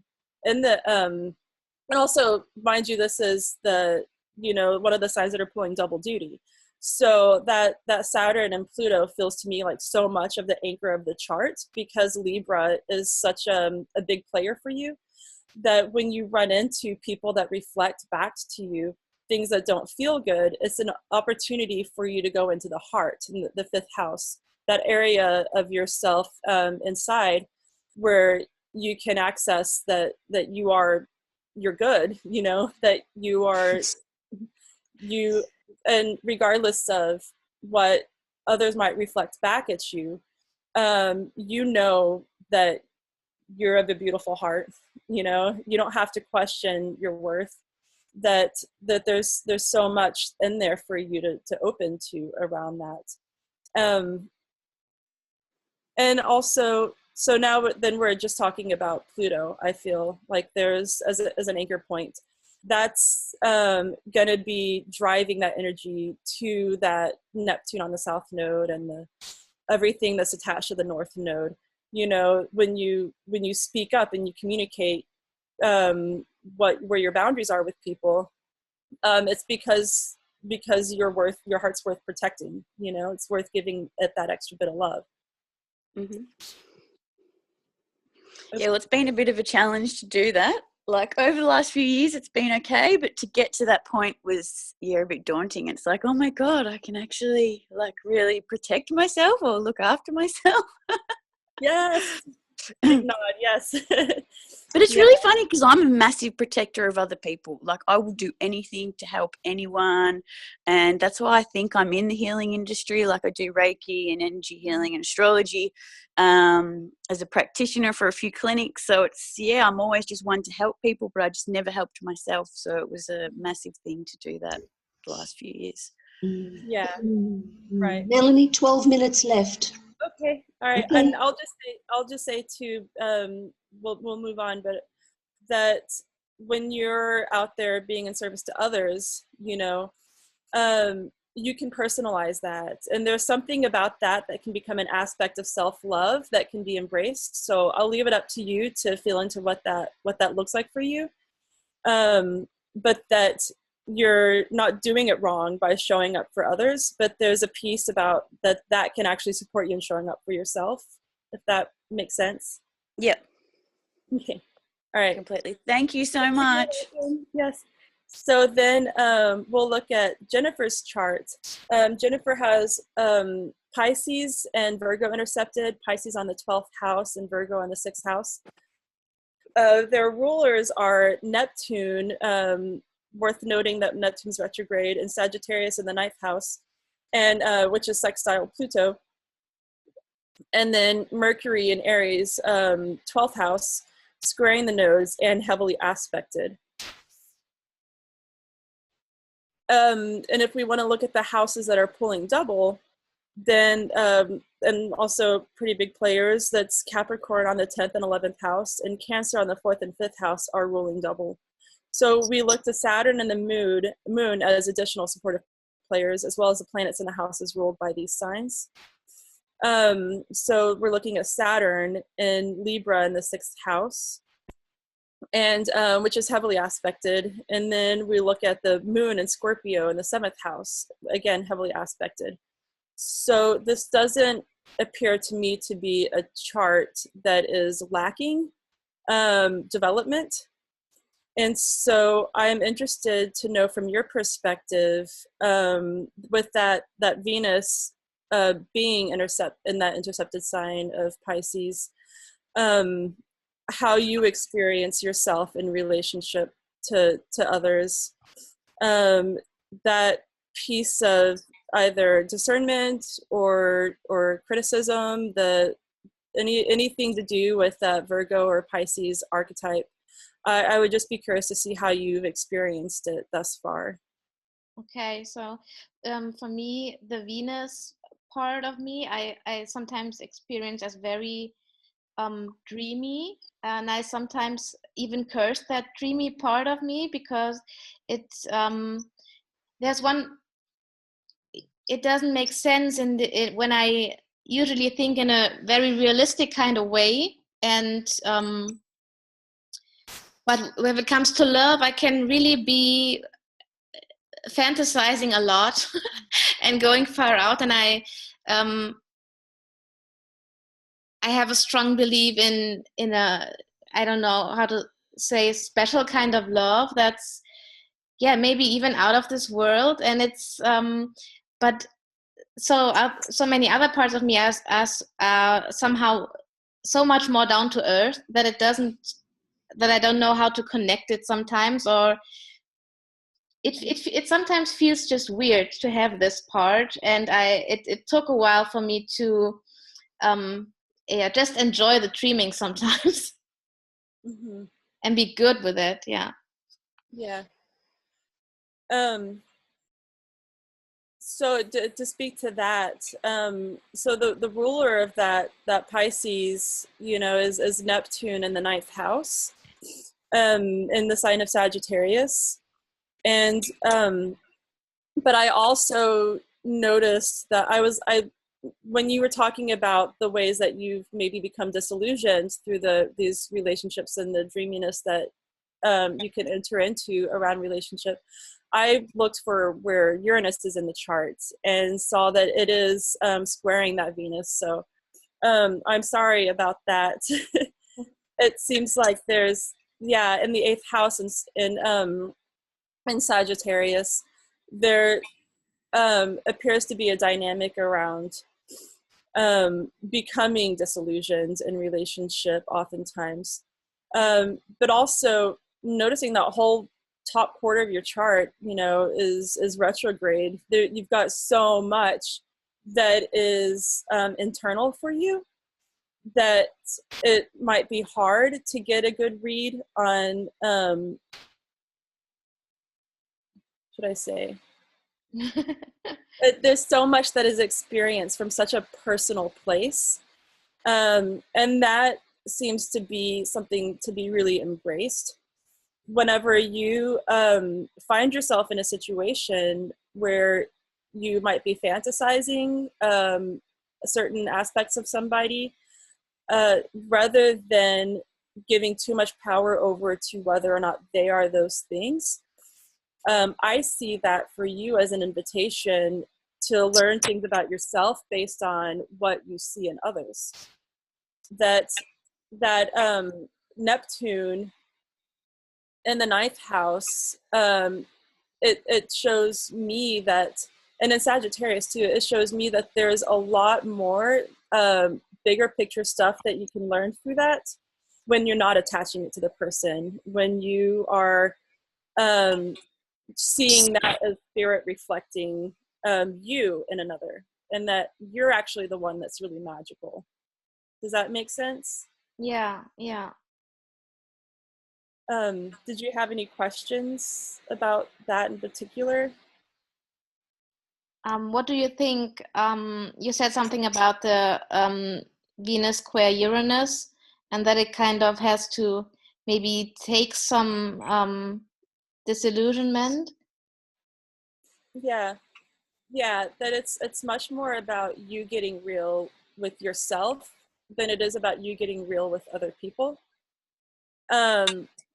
and also, mind you, this is the, you know, one of the signs that are pulling double duty. So that Saturn and Pluto feels to me like so much of the anchor of the chart, because Libra is such a big player for you, that when you run into people that reflect back to you things that don't feel good, it's an opportunity for you to go into the heart, in the 5th house, that area of yourself inside, where you can access that you're good, you know, that you are you, and regardless of what others might reflect back at you, you know that you're of a beautiful heart, you know, you don't have to question your worth, that there's so much in there for you to open to around that. And also, so now then we're just talking about Pluto. I feel like there's, as an anchor point, that's going to be driving that energy to that Neptune on the south node, and everything that's attached to the north node. You know, when you speak up and you communicate where your boundaries are with people, it's because your heart's worth protecting. You know, it's worth giving it that extra bit of love. Mm-hmm. Yeah, well, it's been a bit of a challenge to do that. Like, over the last few years, it's been okay, but to get to that point was, a bit daunting. It's like, oh my God, I can actually like really protect myself or look after myself. Yes. Big nod, yes. But it's really funny because I'm a massive protector of other people. Like, I will do anything to help anyone. And that's why I think I'm in the healing industry. Like, I do Reiki and energy healing and astrology as a practitioner for a few clinics. So it's, I'm always just one to help people, but I just never helped myself. So it was a massive thing to do that the last few years. Yeah. Right. Melanie, 12 minutes left. Okay. All right. Okay. And I'll just say too, we'll move on, but that when you're out there being in service to others, you know, you can personalize that. And there's something about that can become an aspect of self-love that can be embraced. So I'll leave it up to you to feel into what that looks like for you. But that you're not doing it wrong by showing up for others, but there's a piece about that can actually support you in showing up for yourself, if that makes sense. Yep. Okay. All right. Completely. Thank you so much. Yes. So then we'll look at Jennifer's chart. Jennifer has Pisces and Virgo intercepted, Pisces on the 12th house and Virgo on the 6th house. Their rulers are Neptune, worth noting that Neptune's retrograde, and Sagittarius in the 9th house, and which is sextile Pluto. And then Mercury in Aries, 12th house, squaring the nodes and heavily aspected. And if we want to look at the houses that are pulling double, then and also pretty big players, that's Capricorn on the 10th and 11th house, and Cancer on the 4th and 5th house are ruling double. So we looked at Saturn and the moon as additional supportive players, as well as the planets in the houses ruled by these signs. So we're looking at Saturn in Libra in the 6th house, and which is heavily aspected. And then we look at the moon in Scorpio in the 7th house, again, heavily aspected. So this doesn't appear to me to be a chart that is lacking development. And so I'm interested to know from your perspective, with that Venus being in that intercepted sign of Pisces, how you experience yourself in relationship to others. That piece of either discernment or criticism, anything to do with that Virgo or Pisces archetype, I would just be curious to see how you've experienced it thus far. Okay, so for me, the Venus part of me, I sometimes experience as very dreamy, and I sometimes even curse that dreamy part of me, because it's there's one, it doesn't make sense when I usually think in a very realistic kind of way, and but when it comes to love, I can really be fantasizing a lot and going far out, and I have a strong belief in a, I don't know how to say, special kind of love that's, yeah, maybe even out of this world. And it's but so many other parts of me as somehow so much more down to earth that I don't know how to connect it sometimes, or it sometimes feels just weird to have this part. And it took a while for me to yeah, just enjoy the dreaming sometimes. Mm-hmm. And be good with it. Yeah. Yeah. So to speak to that, so the ruler of that Pisces, is Neptune in the ninth house, in the sign of Sagittarius. And but I also noticed that when you were talking about the ways that you've maybe become disillusioned through these relationships and the dreaminess that you can enter into around relationship, I looked for where Uranus is in the charts and saw that it is squaring that Venus. So I'm sorry about that. It seems like there's, in the eighth house in Sagittarius, there appears to be a dynamic around becoming disillusioned in relationship oftentimes, but also noticing that whole top quarter of your chart, is retrograde. You've got so much that is internal for you that it might be hard to get a good read on, should I say, there's so much that is experienced from such a personal place, and that seems to be something to be really embraced whenever you find yourself in a situation where you might be fantasizing certain aspects of somebody, rather than giving too much power over to whether or not they are those things. I see that for you as an invitation to learn things about yourself based on what you see in others. That Neptune in the ninth house, it shows me that, and in Sagittarius too, it shows me that there's a lot more bigger picture stuff that you can learn through that when you're not attaching it to the person, when you are seeing that as spirit reflecting you in another, and that you're actually the one that's really magical. Does that make sense? Yeah. Did you have any questions about that in particular? What do you think? You said something about the Venus square Uranus, and that it kind of has to maybe take some disillusionment. Yeah, that it's much more about you getting real with yourself than it is about you getting real with other people.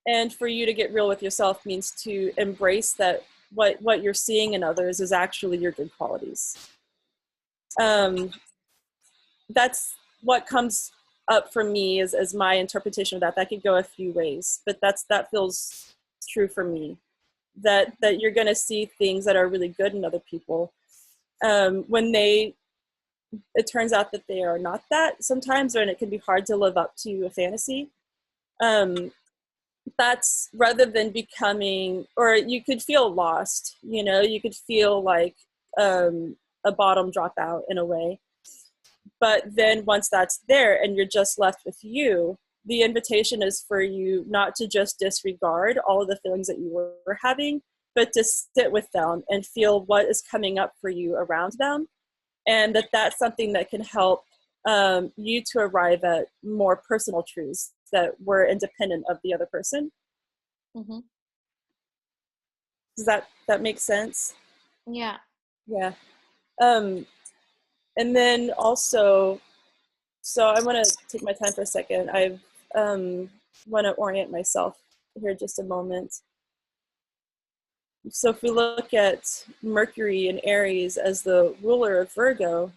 And for you to get real with yourself means to embrace that what you're seeing in others is actually your good qualities. That's what comes up for me as my interpretation of that. That could go a few ways, but that feels true for me. That you're going to see things that are really good in other people, when it turns out that they are not that sometimes, and it can be hard to live up to a fantasy. That's rather than becoming, or you could feel lost, you could feel like a bottom drop out in a way. But then once that's there and you're just left with you, the invitation is for you not to just disregard all of the feelings that you were having, but to sit with them and feel what is coming up for you around them. And that's something that can help you to arrive at more personal truths that were independent of the other person. Mm-hmm. Does that make sense? Yeah. Yeah. And then also, so I want to take my time for a second. I want to orient myself here just a moment. So if we look at Mercury in Aries as the ruler of Virgo,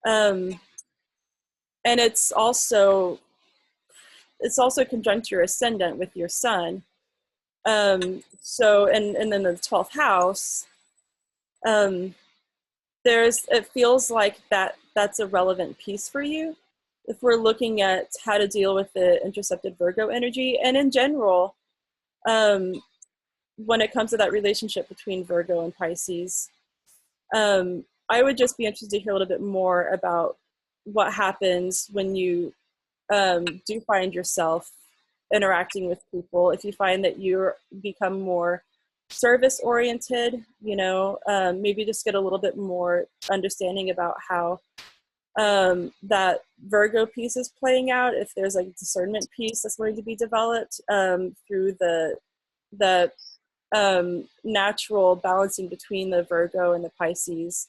and it's also conjunct your ascendant with your sun. So and then the 12th house, it feels like that's a relevant piece for you if we're looking at how to deal with the intercepted Virgo energy. And in general, when it comes to that relationship between Virgo and Pisces, I would just be interested to hear a little bit more about what happens when you do find yourself interacting with people. If you find that you become more service oriented, maybe just get a little bit more understanding about how that Virgo piece is playing out. If there's like a discernment piece that's going to be developed through the natural balancing between the Virgo and the Pisces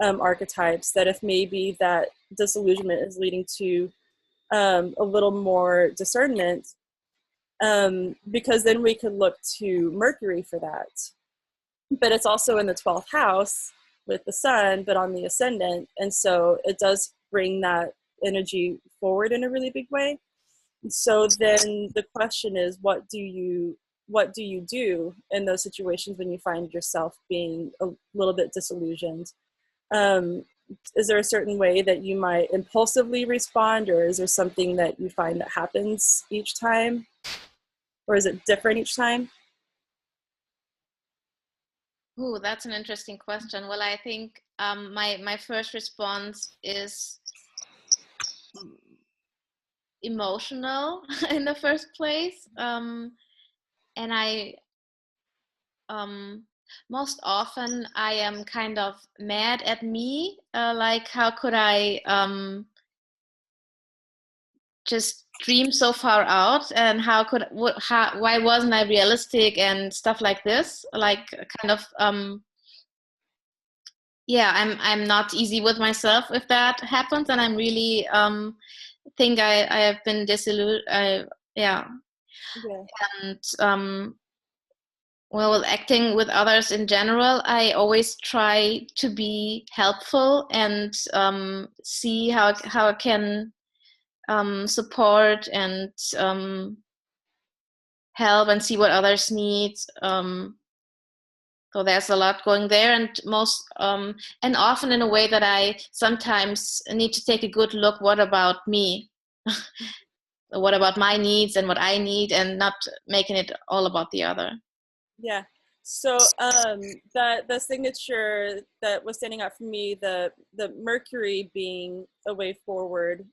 archetypes, that if maybe that disillusionment is leading to a little more discernment, because then we could look to Mercury for that. But it's also in the 12th house with the sun, but on the ascendant. And so it does bring that energy forward in a really big way. And so then the question is, what do you do in those situations when you find yourself being a little bit disillusioned? Is there a certain way that you might impulsively respond, or is there something that you find that happens each time? Or is it different each time? Ooh, that's an interesting question. Well, I think my first response is emotional in the first place. And I most often I am kind of mad at me, like how could I just dream so far out, and why wasn't I realistic and stuff like this, like kind of yeah, I'm not easy with myself if that happens, and I'm really think I have been disillusioned. Yeah. And well, with acting with others in general, I always try to be helpful and see how I can support and help and see what others need. So there's a lot going there, and and often in a way that I sometimes need to take a good look. What about me? What about my needs and what I need, and not making it all about the other. Yeah. So the signature that was standing out for me, the Mercury being a way forward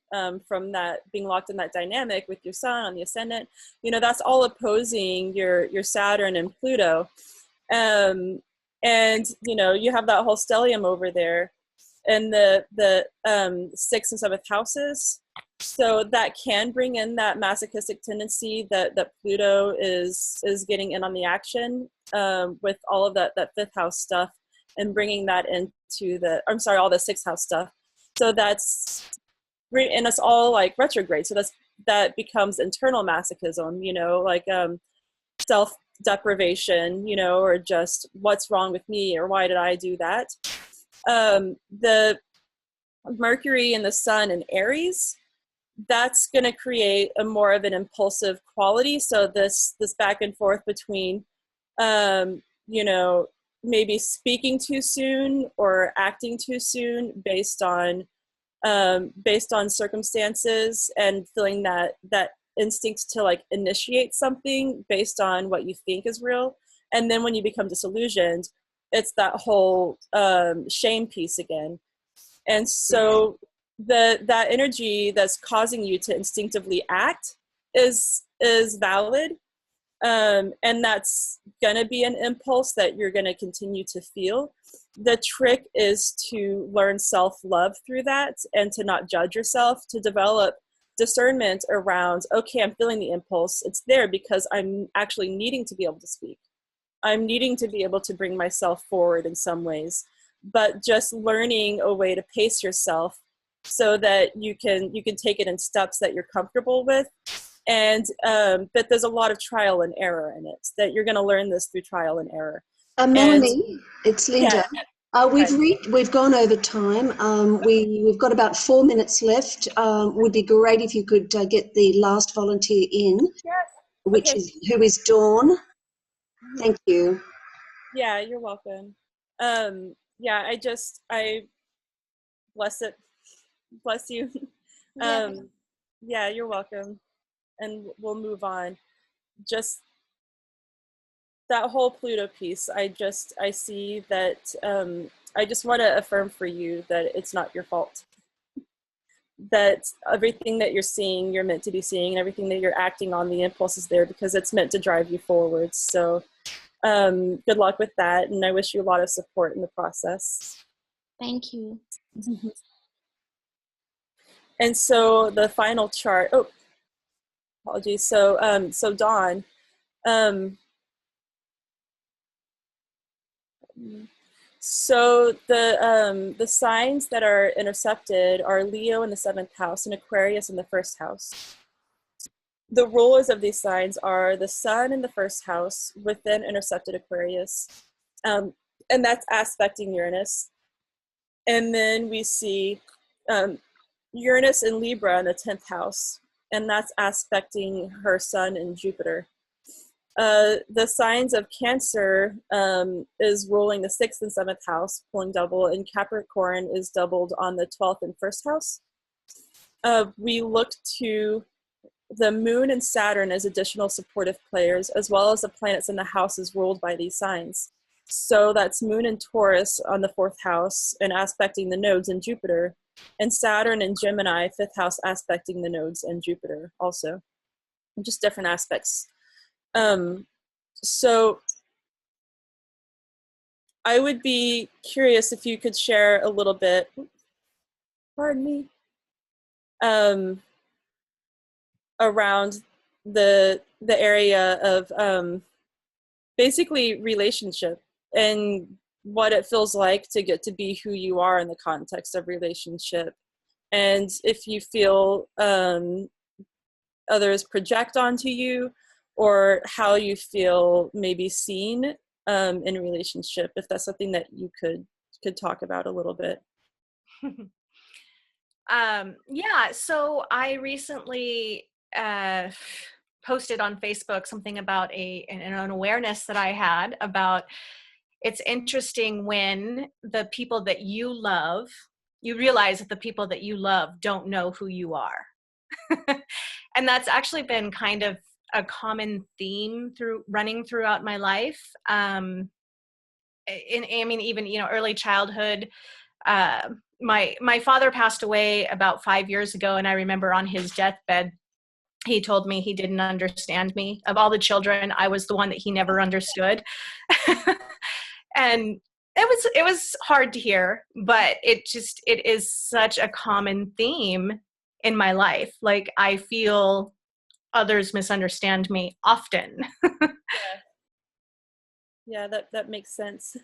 from that, being locked in that dynamic with your sun on the ascendant, that's all opposing your Saturn and Pluto. And you have that whole stellium over there, and the 6th and 7th houses. So that can bring in that masochistic tendency that Pluto is getting in on the action with all of that 5th house stuff, and bringing that into all the 6th house stuff. So that's, and it's all like retrograde. So that becomes internal masochism, like self deprivation, or just what's wrong with me, or why did I do that? The Mercury and the Sun in Aries, that's going to create a more of an impulsive quality. So this back and forth between, maybe speaking too soon or acting too soon based on circumstances, and feeling that instinct to like initiate something based on what you think is real. And then when you become disillusioned, it's that whole shame piece again. And so that energy that's causing you to instinctively act is valid. And that's gonna be an impulse that you're gonna continue to feel. The trick is to learn self-love through that and to not judge yourself, to develop discernment around, okay, I'm feeling the impulse. It's there because I'm actually needing to be able to speak. I'm needing to be able to bring myself forward in some ways, but just learning a way to pace yourself so that you can take it in steps that you're comfortable with. And but there's a lot of trial and error in it, that you're going to learn this through trial and error. Melanie, it's Linda. Yeah, We've gone over time. We've got about 4 minutes left. Would be great if you could get the last volunteer in, yes. who is Dawn. Thank you. Yeah, you're welcome. Yeah, I bless you. Yeah, you're welcome. And we'll move on. Just that whole Pluto piece, I see that I just want to affirm for you that it's not your fault. That everything that you're seeing, you're meant to be seeing, and everything that you're acting on, the impulse is there because it's meant to drive you forward. So good luck with that, and I wish you a lot of support in the process. Thank you. And so the final chart, apologies. So Dawn, so the signs that are intercepted are Leo in the 7th house and Aquarius in the 1st house. The rulers of these signs are the Sun in the 1st house within intercepted Aquarius, and that's aspecting Uranus. And then we see Uranus in Libra in the 10th house, and that's aspecting her Sun and Jupiter. The signs of Cancer is ruling the 6th and 7th house, pulling double, and Capricorn is doubled on the 12th and 1st house. We look to the Moon and Saturn as additional supportive players, as well as the planets in the houses ruled by these signs. So that's Moon and Taurus on the 4th house and aspecting the nodes in Jupiter, and Saturn and Gemini, 5th house, aspecting the nodes and Jupiter also. Just different aspects. So I would be curious if you could share a little bit, pardon me, around the area of basically relationship and what it feels like to get to be who you are in the context of relationship. And if you feel others project onto you, or how you feel maybe seen in relationship, if that's something that you could talk about a little bit. Yeah, so I recently posted on Facebook something about an awareness that I had about, it's interesting when the people that you love, you realize that the people that you love don't know who you are. And that's actually been kind of a common theme running throughout my life. I mean, even, early childhood. My father passed away about 5 years ago, and I remember on his deathbed, he told me he didn't understand me. Of all the children, I was the one that he never understood. And it was hard to hear, but it is such a common theme in my life. Like, I feel others misunderstand me often. Yeah, that makes sense.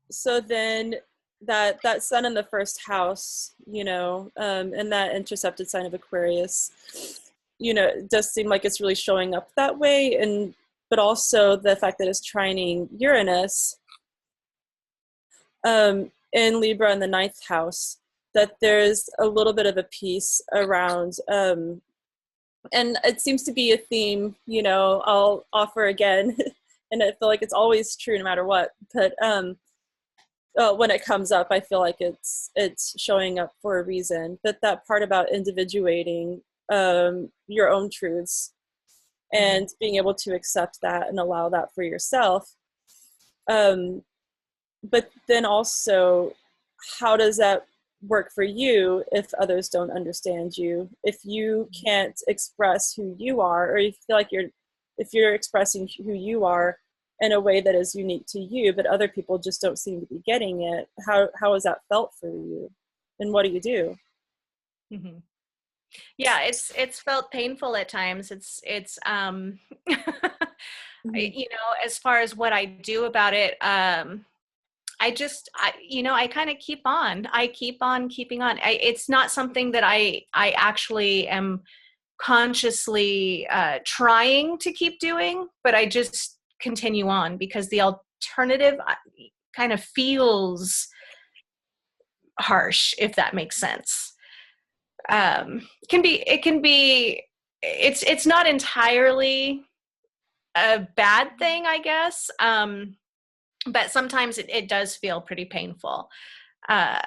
So then that sun in the 1st house, and that intercepted sign of Aquarius, it does seem like it's really showing up that way. But also the fact that it's trining Uranus in Libra in the 9th house, that there's a little bit of a piece around, and it seems to be a theme, I'll offer again, and I feel like it's always true no matter what, but when it comes up, I feel like it's showing up for a reason. But that part about individuating your own truths and being able to accept that and allow that for yourself. But then also, how does that work for you if others don't understand you, if you can't express who you are, or you feel like if you're expressing who you are in a way that is unique to you, but other people just don't seem to be getting it. How has that felt for you? And what do you do? Mm-hmm. Yeah, it's felt painful at times. It's Mm-hmm. you know, as far as what I do about it, I kind of keep on. I keep on keeping on. It's not something that I actually am consciously trying to keep doing, but I just continue on because the alternative kind of feels harsh, if that makes sense. It's not entirely a bad thing, I guess. But sometimes it does feel pretty painful. And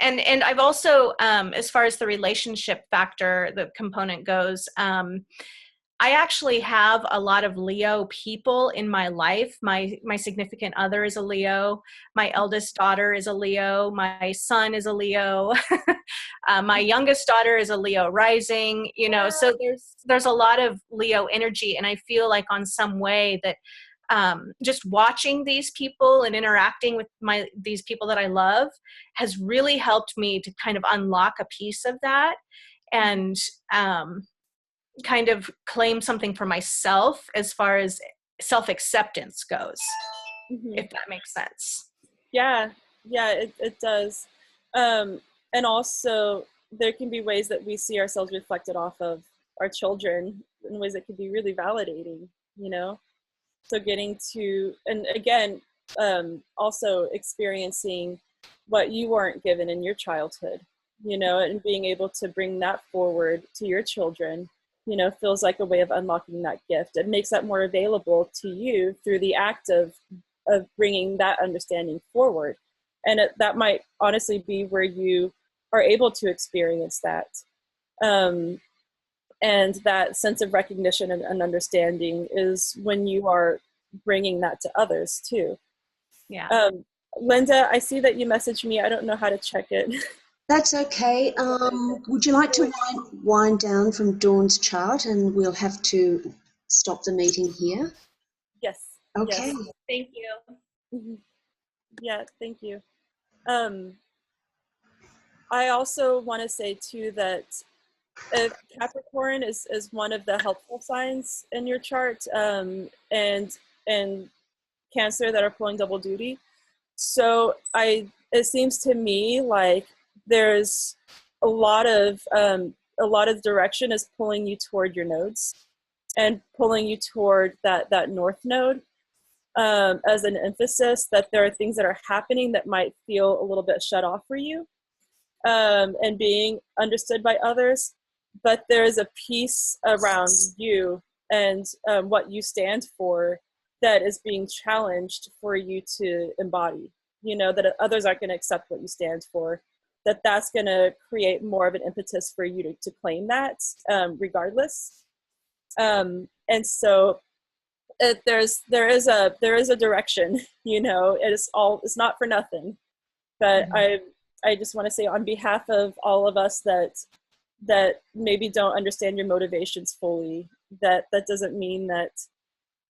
I've also, as far as the relationship factor, the component goes, I actually have a lot of Leo people in my life. My significant other is a Leo. My eldest daughter is a Leo. My son is a Leo. My youngest daughter is a Leo rising. You know, so there's a lot of Leo energy, and I feel like on some way that just watching these people and interacting with these people that I love has really helped me to kind of unlock a piece of that and kind of claim something for myself as far as self-acceptance goes, if that makes sense. Yeah, it does. And also there can be ways that we see ourselves reflected off of our children in ways that can be really validating, you know? So getting to, and again, also experiencing what you weren't given in your childhood, you know, and being able to bring that forward to your children, you know, feels like a way of unlocking that gift. It makes that more available to you through the act of bringing that understanding forward. And that might honestly be where you are able to experience that. And that sense of recognition and understanding is when you are bringing that to others too. Yeah. Linda, I see that you messaged me. I don't know how to check it. That's okay. Would you like to wind down from Dawn's chart, and we'll have to stop the meeting here? Yes. Okay. Yes. Thank you. Yeah, thank you. I also want to say too that Capricorn is one of the helpful signs in your chart, and Cancer that are pulling double duty. So it seems to me like there's a lot of direction is pulling you toward your nodes and pulling you toward that north node, as an emphasis that there are things that are happening that might feel a little bit shut off for you, and being understood by others. But there is a piece around you and what you stand for that is being challenged for you to embody. You know, that others aren't going to accept what you stand for, that's going to create more of an impetus for you to claim that, regardless. And so there is a direction, you know, it's not for nothing. But I just want to say on behalf of all of us that maybe don't understand your motivations fully, that doesn't mean that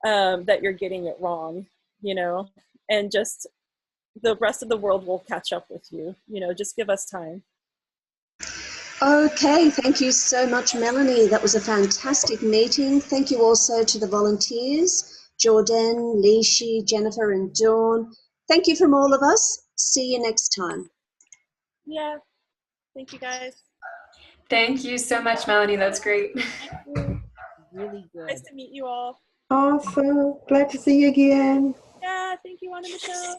that you're getting it wrong, you know, and just the rest of the world will catch up with you, you know, just give us time. Okay, thank you so much, Melanie. That was a fantastic meeting. Thank you also to the volunteers, Jordan, Lishi, Jennifer, and Dawn. Thank you from all of us. See you next time. Yeah, thank you guys. Thank you so much, Melanie. That's great. Thank you. Really good. Nice to meet you all. Awesome. Glad to see you again. Yeah, thank you, Anna Michelle.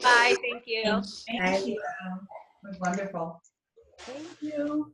Bye. Thank you. Thank you. It was wonderful. Thank you.